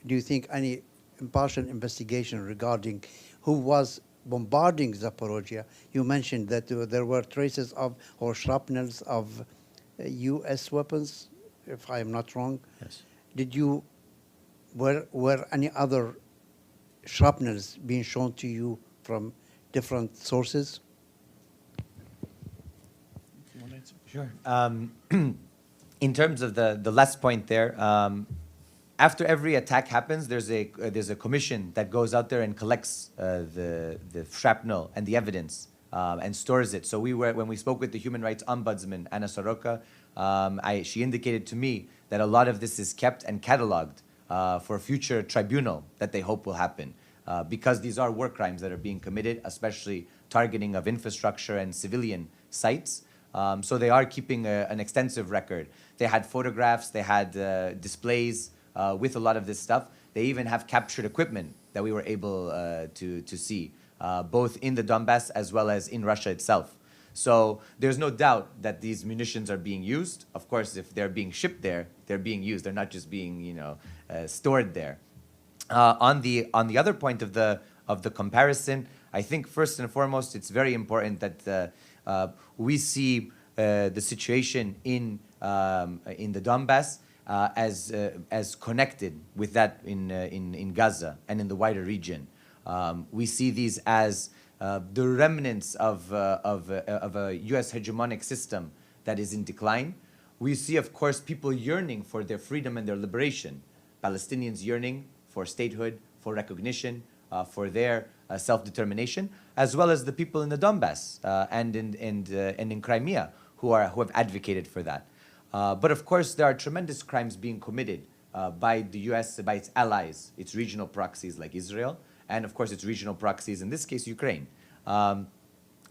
do you think, any impartial investigation regarding who was bombarding Zaporozhye? You mentioned that there were traces of, or shrapnels of U.S. weapons, if I am not wrong. Yes. Were any other shrapnels being shown to you from different sources? Sure. In terms of the last point there, after every attack happens, there's a commission that goes out there and collects the shrapnel and the evidence and stores it. So when we spoke with the Human Rights Ombudsman, Anna Soroka, she indicated to me that a lot of this is kept and cataloged for a future tribunal that they hope will happen. Because these are war crimes that are being committed, especially targeting of infrastructure and civilian sites. So they are keeping an extensive record. They had photographs, they had displays with a lot of this stuff. They even have captured equipment that we were able to see, both in the Donbass as well as in Russia itself. So there's no doubt that these munitions are being used. Of course, if they're being shipped there, they're being used. They're not just being, stored there. On the other point of the comparison, I think first and foremost, it's very important that we see the situation in the Donbass as connected with that in Gaza and in the wider region. We see these as the remnants of a U.S. hegemonic system that is in decline. We see, of course, people yearning for their freedom and their liberation. Palestinians yearning for statehood, for recognition, for their self-determination, as well as the people in the Donbass and in Crimea who have advocated for that. But of course, there are tremendous crimes being committed by the U.S., by its allies, its regional proxies like Israel, and of course its regional proxies, in this case, Ukraine.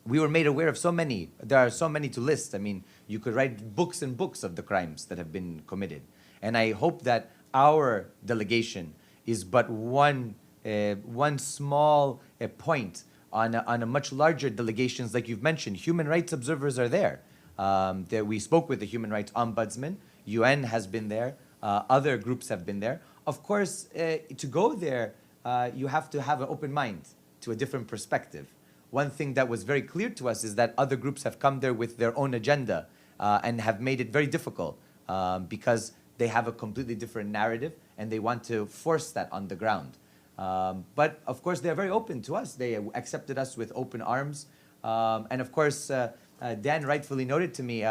We were made aware of so many. There are so many to list. I mean, you could write books and books of the crimes that have been committed. And I hope that our delegation is but one small point on a much larger delegations, like you've mentioned. Human rights observers are there. That we spoke with the Human Rights Ombudsman. UN has been there. Other groups have been there. Of course, to go there, you have to have an open mind to a different perspective. One thing that was very clear to us is that other groups have come there with their own agenda and have made it very difficult because they have a completely different narrative and they want to force that on the ground. But of course, they're very open to us. They accepted us with open arms. And of course, Dan rightfully noted to me,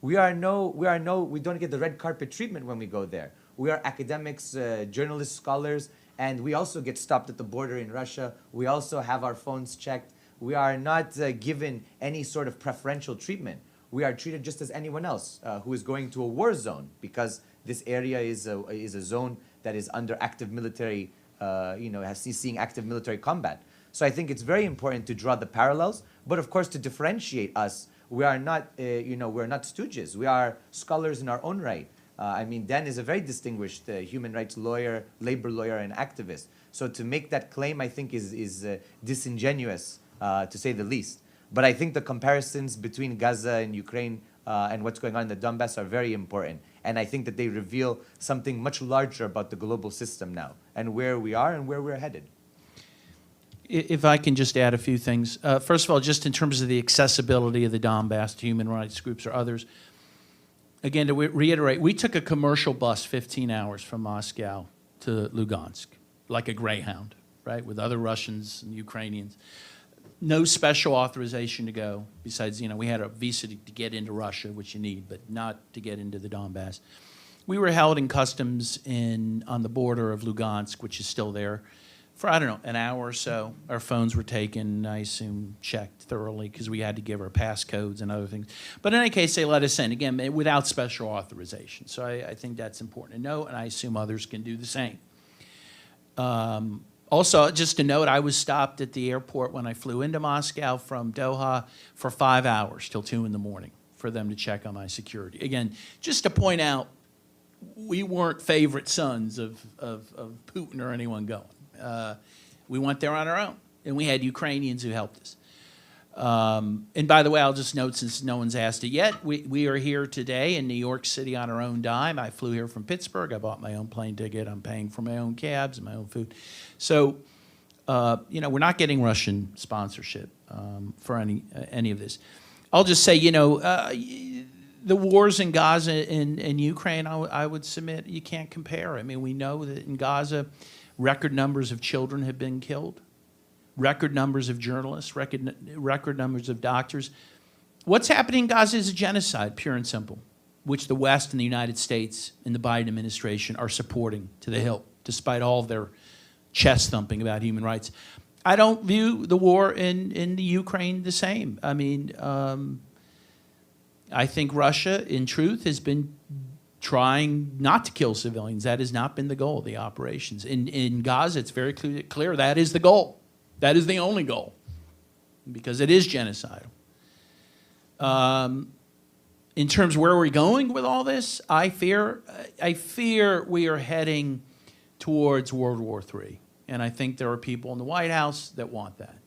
we don't get the red carpet treatment when we go there. We are academics, journalists, scholars, and we also get stopped at the border in Russia. We also have our phones checked. We are not given any sort of preferential treatment. we are treated just as anyone else who is going to a war zone, because this area is a zone that is under active military, seeing active military combat. So I think it's very important to draw the parallels, but of course to differentiate us. We are not, we're not stooges. We are scholars in our own right. Dan is a very distinguished human rights lawyer, labor lawyer, and activist. So to make that claim, I think, is disingenuous, to say the least. But I think the comparisons between Gaza and Ukraine and what's going on in the Donbass are very important. And I think that they reveal something much larger about the global system now, and where we are and where we're headed. If I can just add a few things. First of all, just in terms of the accessibility of the Donbass to human rights groups or others, again, to reiterate, we took a commercial bus 15 hours from Moscow to Lugansk, like a Greyhound, right, with other Russians and Ukrainians. No special authorization to go, besides, we had a visa to get into Russia, which you need, but not to get into the Donbass. We were held in customs on the border of Lugansk, which is still there, for, I don't know, an hour or so. Our phones were taken, I assume, checked thoroughly, because we had to give our passcodes and other things. But in any case, they let us in, again, without special authorization. So I think that's important to note, and I assume others can do the same. Also, just to note, I was stopped at the airport when I flew into Moscow from Doha for 5 hours till 2 in the morning for them to check on my security. Again, just to point out, we weren't favorite sons of Putin or anyone going. We went there on our own, and we had Ukrainians who helped us. And by the way, I'll just note, since no one's asked it yet, we are here today in New York City on our own dime. I flew here from Pittsburgh. I bought my own plane ticket. I'm paying for my own cabs and my own food. So, we're not getting Russian sponsorship for any of this. I'll just say, the wars in Gaza and Ukraine, I would submit you can't compare. I mean, we know that in Gaza, record numbers of children have been killed, record numbers of journalists, record numbers of doctors. What's happening in Gaza is a genocide, pure and simple, which the West and the United States and the Biden administration are supporting to the hilt, despite all of their chest thumping about human rights. I don't view the war in the Ukraine the same. I mean, I think Russia, in truth, has been trying not to kill civilians. That has not been the goal of the operations. In Gaza, it's very clear that is the goal. That is the only goal, because it is genocidal. In terms of where we're going with all this, I fear we are heading towards World War III. And I think there are people in the White House that want that.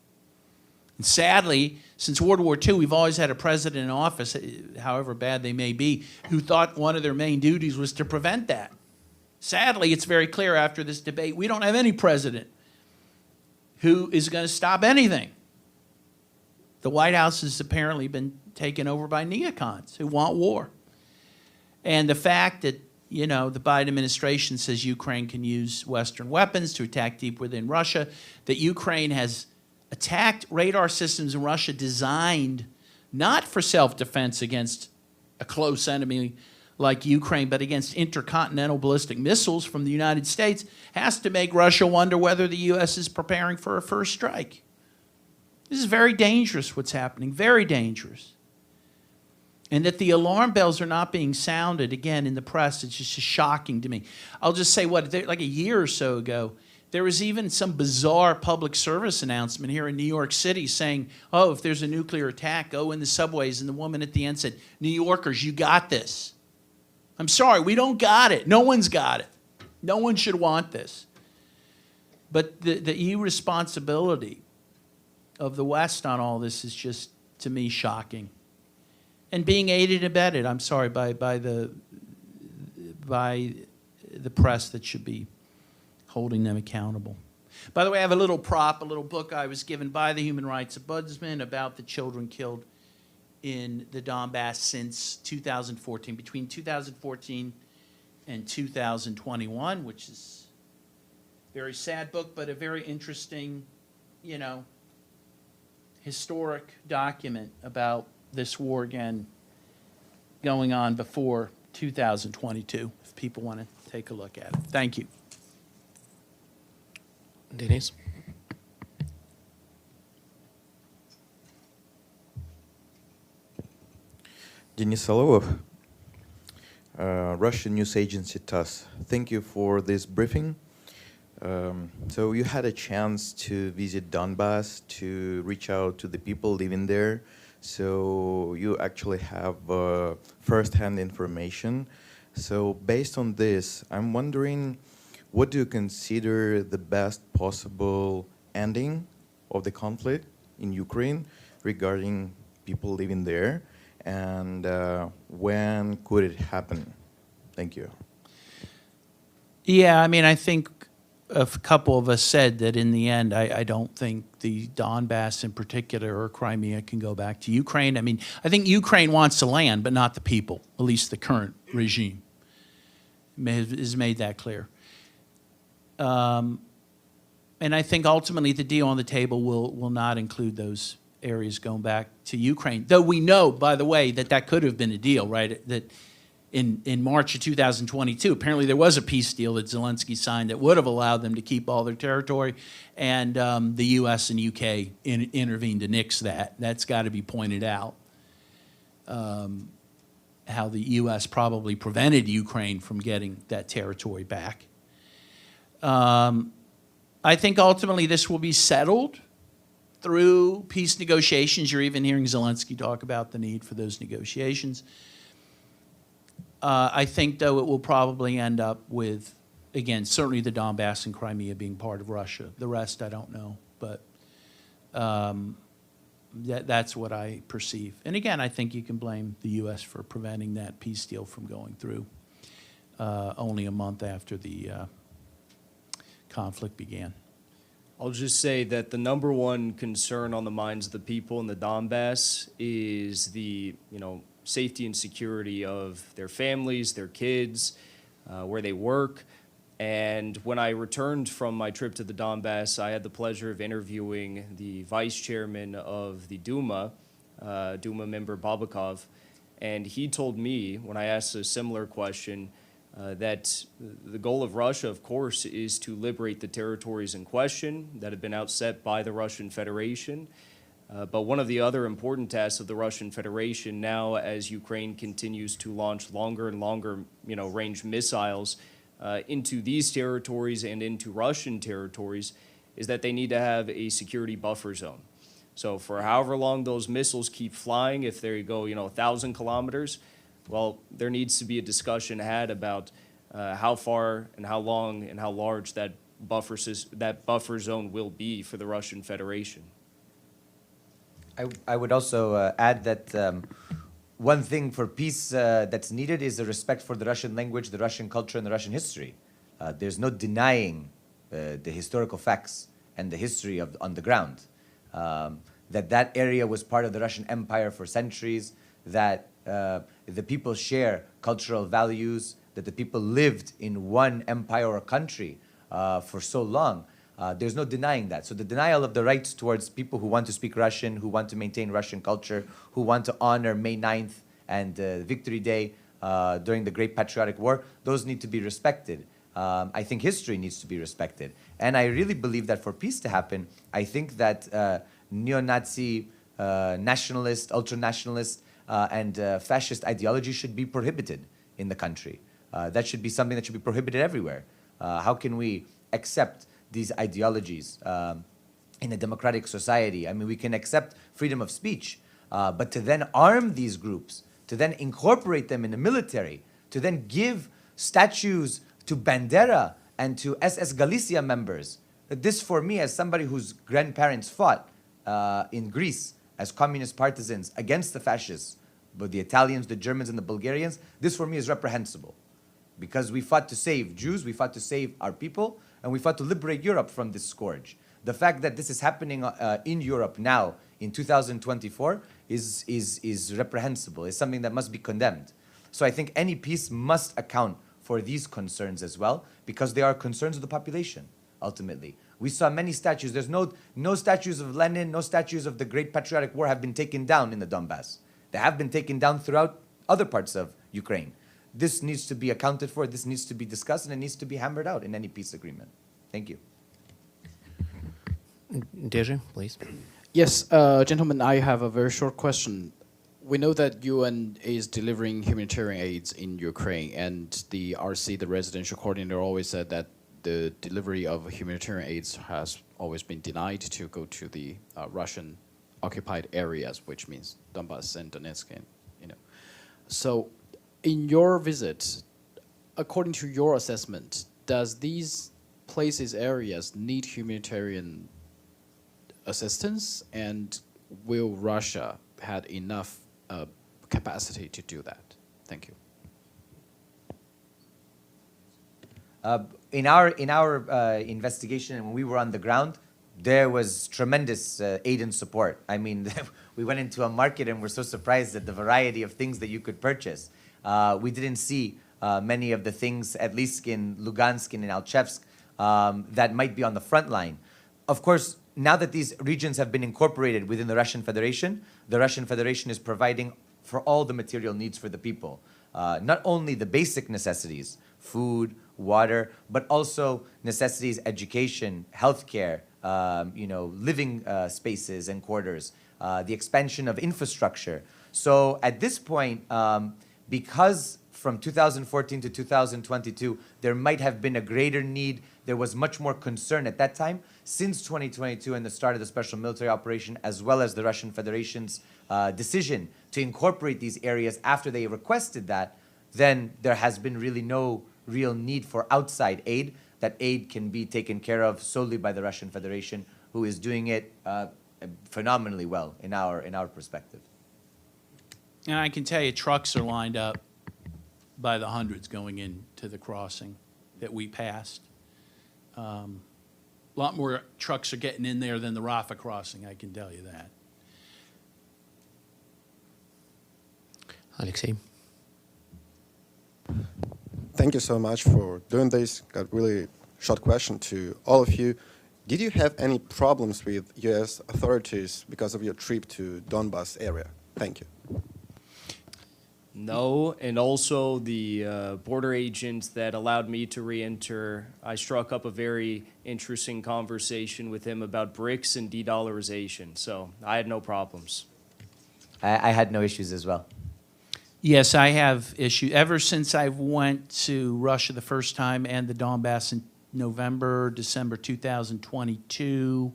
And sadly, since World War II, we've always had a president in office, however bad they may be, who thought one of their main duties was to prevent that. Sadly, it's very clear after this debate, we don't have any president who is going to stop anything. The White House has apparently been taken over by neocons who want war. And the fact that, the Biden administration says Ukraine can use Western weapons to attack deep within Russia, that Ukraine has attacked radar systems in Russia designed not for self-defense against a close enemy like Ukraine, but against intercontinental ballistic missiles from the United States, has to make Russia wonder whether the U.S. is preparing for a first strike. This is very dangerous, what's happening, very dangerous. And that the alarm bells are not being sounded, again, in the press, it's just shocking to me. I'll just say, like a year or so ago, there was even some bizarre public service announcement here in New York City saying, oh, if there's a nuclear attack, go in the subways. And the woman at the end said, New Yorkers, you got this. I'm sorry, we don't got it. No one's got it. No one should want this. But the irresponsibility of the West on all this is just, to me, shocking. And being aided and abetted, I'm sorry, by the press that should be holding them accountable. By the way, I have a little prop, a little book I was given by the Human Rights Ombudsman about the children killed in the Donbass since 2014, between 2014 and 2021, which is a very sad book, but a very interesting, historic document about this war again going on before 2022, if people want to take a look at it. Thank you. Denise? Denis Salov, Russian news agency TASS. Thank you for this briefing. So you had a chance to visit Donbass, to reach out to the people living there. So you actually have first-hand information. So based on this, I'm wondering, what do you consider the best possible ending of the conflict in Ukraine regarding people living there? And when could it happen? Thank you. Yeah, I mean, I think a couple of us said that in the end, I don't think the Donbass in particular or Crimea can go back to Ukraine. I mean, I think Ukraine wants the land, but not the people, at least the current regime has made that clear. And I think ultimately the deal on the table will not include those areas going back to Ukraine. Though we know, by the way, that could have been a deal, right? That in March of 2022, apparently there was a peace deal that Zelensky signed that would have allowed them to keep all their territory, and the U.S. and U.K. intervened to nix that. That's got to be pointed out, how the U.S. probably prevented Ukraine from getting that territory back. I think ultimately this will be settled through peace negotiations. You're even hearing Zelensky talk about the need for those negotiations. I think, though, it will probably end up with, again, certainly the Donbass and Crimea being part of Russia. The rest, I don't know, but that's what I perceive. And again, I think you can blame the U.S. for preventing that peace deal from going through only a month after the conflict began. I'll just say that the number one concern on the minds of the people in the Donbass is the, safety and security of their families, their kids, where they work. And when I returned from my trip to the Donbass, I had the pleasure of interviewing the vice chairman of the Duma, Duma member Babakov, and he told me, when I asked a similar question, that the goal of Russia, of course, is to liberate the territories in question that have been outset by the Russian Federation. But one of the other important tasks of the Russian Federation now, as Ukraine continues to launch longer and longer, range missiles into these territories and into Russian territories, is that they need to have a security buffer zone. So for however long those missiles keep flying, if they go, 1,000 kilometers, well, there needs to be a discussion had about how far and how long and how large that buffer zone will be for the Russian Federation. I would also add that one thing for peace that's needed is a respect for the Russian language, the Russian culture, and the Russian history. There's no denying the historical facts and the history on the ground. That area was part of the Russian Empire for centuries, that the people share cultural values, that the people lived in one empire or country for so long. There's no denying that. So the denial of the rights towards people who want to speak Russian, who want to maintain Russian culture, who want to honor May 9th and Victory Day during the Great Patriotic War, those need to be respected. I think history needs to be respected. And I really believe that for peace to happen, I think that neo-Nazi, nationalist, ultra-nationalist, and fascist ideology should be prohibited in the country. That should be something that should be prohibited everywhere. How can we accept these ideologies in a democratic society? I mean, we can accept freedom of speech, but to then arm these groups, to then incorporate them in the military, to then give statues to Bandera and to SS Galicia members, this for me, as somebody whose grandparents fought in Greece as communist partisans against the fascists, but the Italians, the Germans, and the Bulgarians, this for me is reprehensible. Because we fought to save Jews, we fought to save our people, and we fought to liberate Europe from this scourge. The fact that this is happening in Europe now, in 2024, is reprehensible, is something that must be condemned. So I think any peace must account for these concerns as well, because they are concerns of the population, ultimately. We saw many statues. There's no statues of Lenin, no statues of the Great Patriotic War have been taken down in the Donbass. They have been taken down throughout other parts of Ukraine. This needs to be accounted for, this needs to be discussed, and it needs to be hammered out in any peace agreement. Thank you. Deji, please. Yes, gentlemen, I have a very short question. we know that UN is delivering humanitarian aids in Ukraine, and the RC, the residential coordinator, always said that the delivery of humanitarian aids has always been denied to go to the Russian occupied areas, which means Donbass and Donetsk, and, you know. So, in your visit, according to your assessment, does these places, areas need humanitarian assistance, and will Russia had enough capacity to do that? Thank you. In our investigation, and when we were on the ground, there was tremendous aid and support. I mean, we went into a market and we're so surprised at the variety of things that you could purchase. We didn't see many of the things, at least in Lugansk and in Alchevsk, that might be on the front line. Of course, now that these regions have been incorporated within the Russian Federation is providing for all the material needs for the people. Not only the basic necessities, food, water, but also necessities, education, healthcare, living spaces and quarters, the expansion of infrastructure. So at this point, because from 2014 to 2022, there might have been a greater need. There was much more concern at that time. Since 2022 and the start of the special military operation, as well as the Russian Federation's decision to incorporate these areas after they requested that, then there has been really no real need for outside aid. That aid can be taken care of solely by the Russian Federation, who is doing it phenomenally well in our perspective. And I can tell you, trucks are lined up by the hundreds going into the crossing that we passed. A lot more trucks are getting in there than the Rafah crossing, I can tell you that. Alexei. Thank you so much for doing this. Got really short question to all of you. Did you have any problems with U.S. authorities because of your trip to Donbass area? Thank you. No, and also the border agent that allowed me to re-enter, I struck up a very interesting conversation with him about BRICS and de-dollarization, so I had no problems. I had no issues as well. Yes, I have issues. Ever since I went to Russia the first time and the Donbass in December 2022,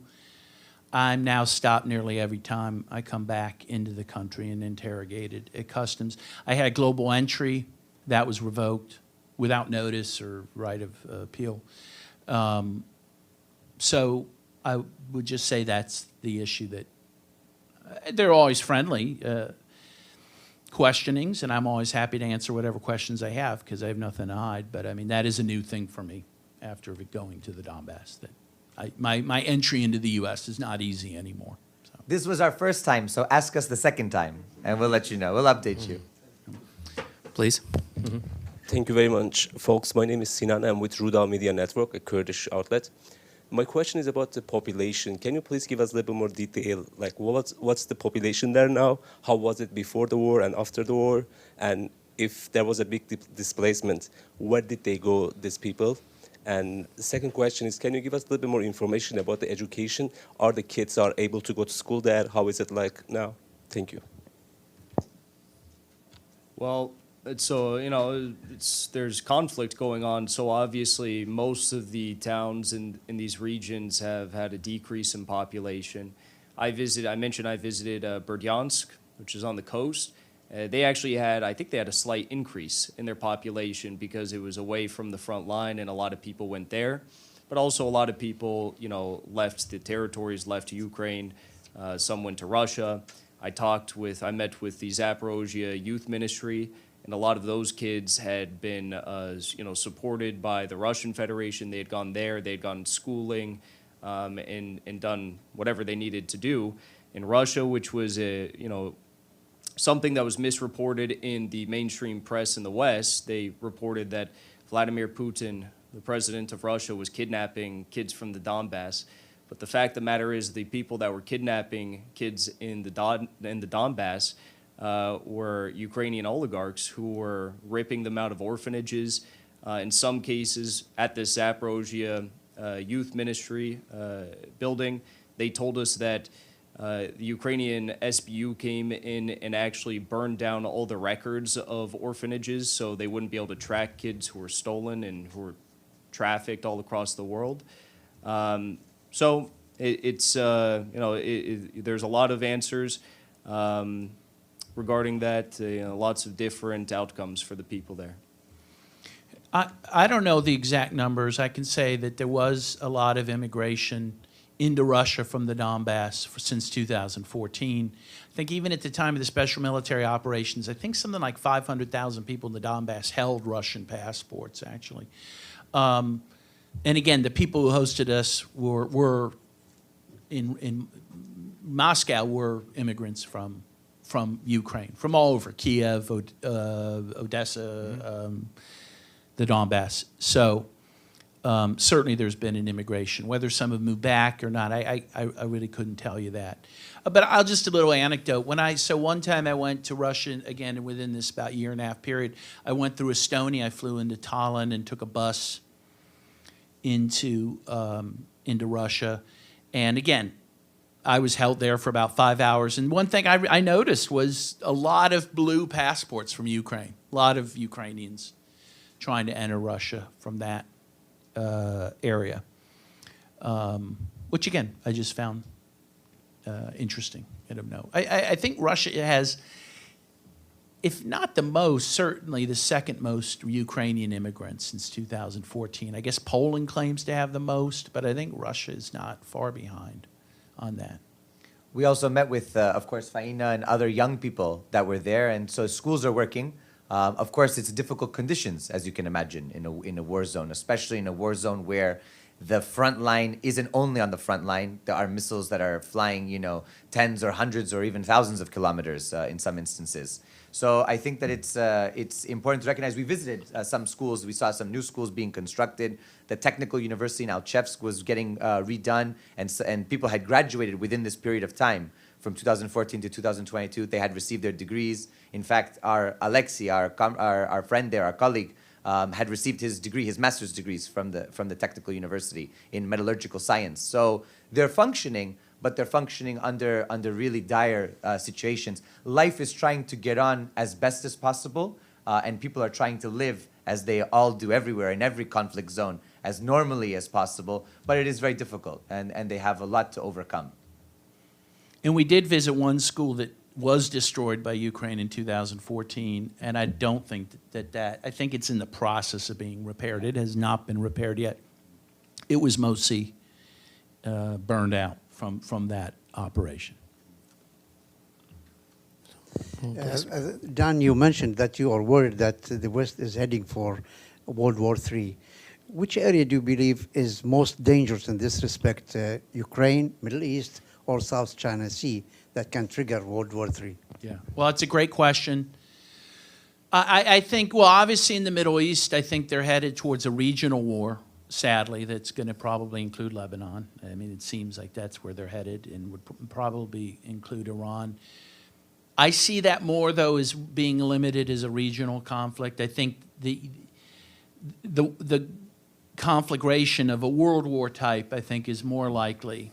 I'm now stopped nearly every time I come back into the country and interrogated at customs. I had global entry that was revoked without notice or right of appeal. So I would just say that's the issue, that they're always friendly questionings, and I'm always happy to answer whatever questions I have because I have nothing to hide. But I mean, that is a new thing for me after going to the Donbass, that my entry into the U.S. is not easy anymore. So. This was our first time, so ask us the second time, and we'll let you know. We'll update you. Please. Thank you very much, folks. My name is Sinan. I'm with Rudal Media Network, a Kurdish outlet. My question is about the population. Can you please give us a little bit more detail? Like, what's the population there now? How was it before the war and after the war? And if there was a big displacement, where did they go, these people? And the second question is, can you give us a little bit more information about the education? Are the kids able to go to school there? How is it like now? Thank you. Well, so, there's conflict going on. So obviously, most of the towns in these regions have had a decrease in population. I mentioned I visited Berdyansk, which is on the coast. They actually had, I think they had a slight increase in their population because it was away from the front line and a lot of people went there. But also a lot of people, left the territories, left Ukraine. Some went to Russia. I met with the Zaporozhye Youth Ministry, and a lot of those kids had been, supported by the Russian Federation. They had gone there, they had gone schooling, and done whatever they needed to do in Russia, which was something that was misreported in the mainstream press in the West. They reported that Vladimir Putin, the president of Russia, was kidnapping kids from the Donbass. But the fact of the matter is, the people that were kidnapping kids in the Donbass were Ukrainian oligarchs who were ripping them out of orphanages. In some cases, at the Zaporozhye Youth Ministry building, they told us that The Ukrainian SBU came in and actually burned down all the records of orphanages so they wouldn't be able to track kids who were stolen and who were trafficked all across the world. So it's there's a lot of answers regarding that, lots of different outcomes for the people there. I don't know the exact numbers. I can say that there was a lot of immigration into Russia from the Donbass since 2014. I think even at the time of the special military operations, I think something like 500,000 people in the Donbass held Russian passports, actually. And again, the people who hosted us were in Moscow were immigrants from Ukraine, from all over, Kiev, Odessa, the Donbass. So certainly there's been an immigration. Whether some have moved back or not, I really couldn't tell you that. But I'll just a little anecdote. So one time I went to Russia, again, within this about year and a half period, I went through Estonia. I flew into Tallinn and took a bus into Russia. And again, I was held there for about 5 hours. And one thing I noticed was a lot of blue passports from Ukraine, a lot of Ukrainians trying to enter Russia from that area, which again, I just found interesting and of note. I think Russia has, if not the most, certainly the second most Ukrainian immigrants since 2014. I guess Poland claims to have the most, but I think Russia is not far behind on that. We also met with, of course, Faina and other young people that were there, and so schools are working. Of course, it's difficult conditions, as you can imagine, in a war zone, especially in a war zone where the front line isn't only on the front line. There are missiles that are flying, tens or hundreds or even thousands of kilometers in some instances. So I think that it's important to recognize. We visited some schools. We saw some new schools being constructed. The technical university in Alchevsk was getting redone, and people had graduated within this period of time. From 2014 to 2022, they had received their degrees. In fact, our Alexei, our friend there, our colleague, had received his degree, his master's degrees from the technical university in metallurgical science. So they're functioning, but they're functioning under really dire situations. Life is trying to get on as best as possible, and people are trying to live, as they all do everywhere in every conflict zone, as normally as possible. But it is very difficult, and they have a lot to overcome. And we did visit one school that was destroyed by Ukraine in 2014, and I don't think that I think it's in the process of being repaired. It has not been repaired yet. It was mostly burned out from that operation. Dan, you mentioned that you are worried that the West is heading for World War III. Which area do you believe is most dangerous in this respect, Ukraine, Middle East, or South China Sea, that can trigger World War III? Yeah, well, it's a great question. I think, well, obviously in the Middle East, I think they're headed towards a regional war, sadly, that's going to probably include Lebanon. I mean, it seems like that's where they're headed, and would probably include Iran. I see that more, though, as being limited as a regional conflict. I think the conflagration of a world war type, I think, is more likely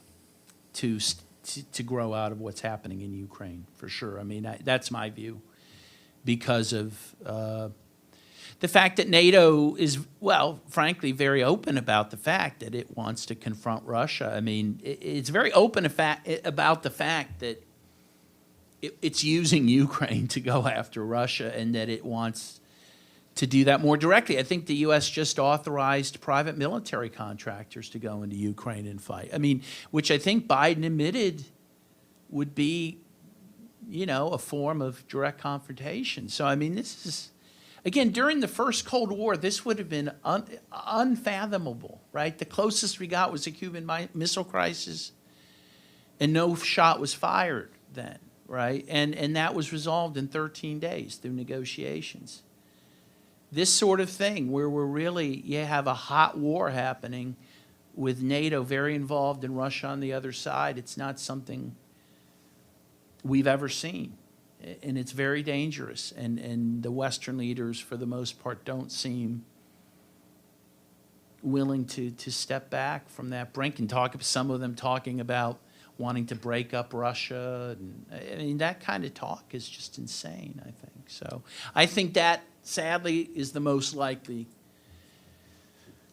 to grow out of what's happening in Ukraine, for sure. I mean, that's my view, because of the fact that NATO is, well, frankly, very open about the fact that it wants to confront Russia. I mean, it's very open about the fact that it's using Ukraine to go after Russia, and that it wants to do that more directly. I think the U.S. just authorized private military contractors to go into Ukraine and fight. I mean, which I think Biden admitted would be, a form of direct confrontation. So, I mean, this is, again, during the first Cold War, this would have been unfathomable, right? The closest we got was the Cuban Missile Crisis, and no shot was fired then, right? And that was resolved in 13 days through negotiations. This sort of thing, where you have a hot war happening with NATO very involved and Russia on the other side, it's not something we've ever seen. And it's very dangerous. And the Western leaders, for the most part, don't seem willing to step back from that brink, and some of them talking about wanting to break up Russia. And, I mean, that kind of talk is just insane, I think. So I think that, sadly, is the most likely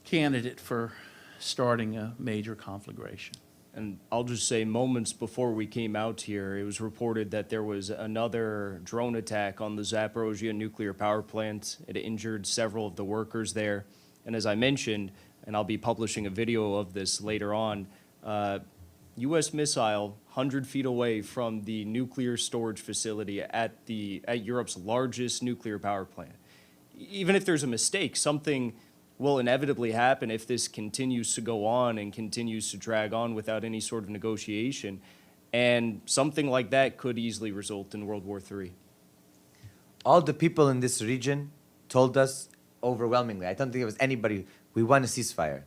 candidate for starting a major conflagration. And I'll just say, moments before we came out here, it was reported that there was another drone attack on the Zaporozhye nuclear power plant. It injured several of the workers there. And as I mentioned, and I'll be publishing a video of this later on, U.S. missile 100 feet away from the nuclear storage facility at Europe's largest nuclear power plant. Even if there's a mistake, something will inevitably happen if this continues to go on and continues to drag on without any sort of negotiation. And something like that could easily result in World War III. All the people in this region told us overwhelmingly, I don't think it was anybody, we want a ceasefire.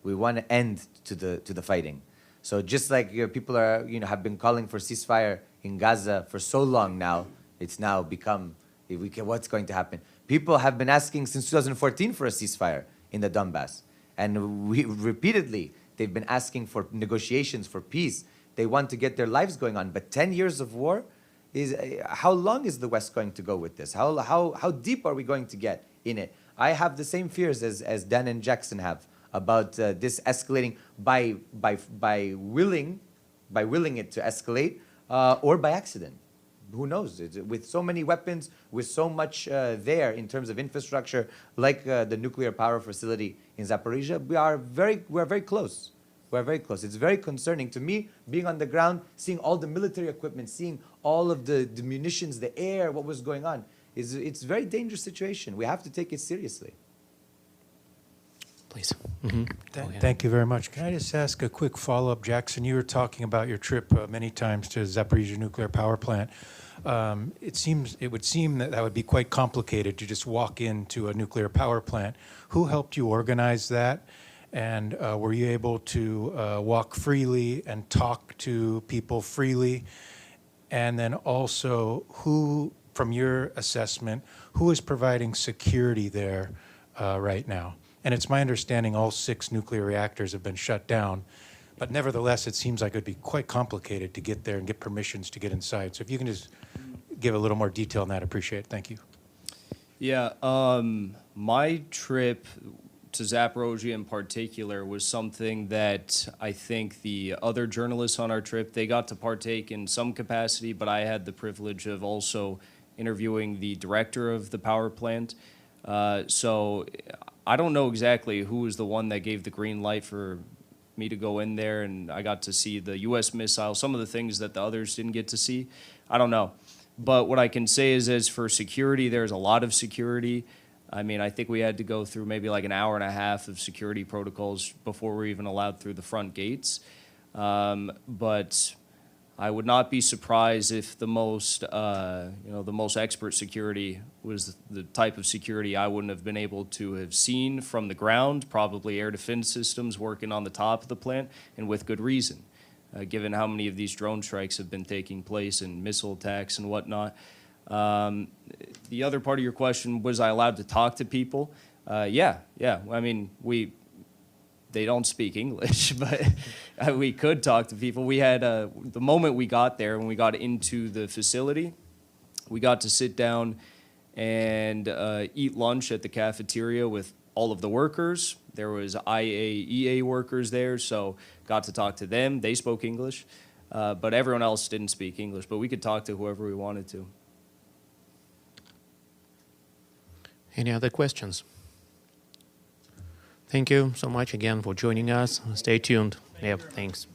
We want an end to the fighting. So just like people are, have been calling for ceasefire in Gaza for so long now, it's now become, what's going to happen? People have been asking since 2014 for a ceasefire in the Donbass. And repeatedly, they've been asking for negotiations, for peace. They want to get their lives going on. But 10 years of war, how long is the West going to go with this? How deep are we going to get in it? I have the same fears as Dan and Jackson have about this escalating by willing it to escalate or by accident. Who knows? With so many weapons, with so much there in terms of infrastructure, like the nuclear power facility in Zaporizhia, we're very close. We're very close. It's very concerning to me, being on the ground, seeing all the military equipment, seeing all of the munitions, the air, what was going on. It's a very dangerous situation. We have to take it seriously. Please. Mm-hmm. Thank you very much. Can I just ask a quick follow-up, Jackson? You were talking about your trip many times to Zaporizhia nuclear power plant. It would seem that would be quite complicated to just walk into a nuclear power plant. Who helped you organize that? And were you able to walk freely and talk to people freely? And then also, who, from your assessment, who is providing security there right now? And it's my understanding all 6 nuclear reactors have been shut down. But nevertheless, it seems like it would be quite complicated to get there and get permissions to get inside. So if you can just give a little more detail on that, I appreciate it. Thank you. Yeah, my trip to Zaporozhye in particular was something that I think the other journalists on our trip, they got to partake in some capacity, but I had the privilege of also interviewing the director of the power plant. So I don't know exactly who was the one that gave the green light for me to go in there, and I got to see the U.S. missile, some of the things that the others didn't get to see. I don't know. But what I can say is, as for security, there's a lot of security. I mean, I think we had to go through maybe like an hour and a half of security protocols before we're even allowed through the front gates. But I would not be surprised if the most expert security was the type of security I wouldn't have been able to have seen from the ground, probably air defense systems working on the top of the plant, and with good reason, given how many of these drone strikes have been taking place and missile attacks and whatnot. The other part of your question, was I allowed to talk to people? Yeah. I mean, they don't speak English, but we could talk to people. We had, the moment we got there, when we got into the facility, we got to sit down and eat lunch at the cafeteria with all of the workers. There was IAEA workers there, so got to talk to them. They spoke English, but everyone else didn't speak English, but we could talk to whoever we wanted to. Any other questions? Thank you so much again for joining us. Stay tuned. Yeah, thanks.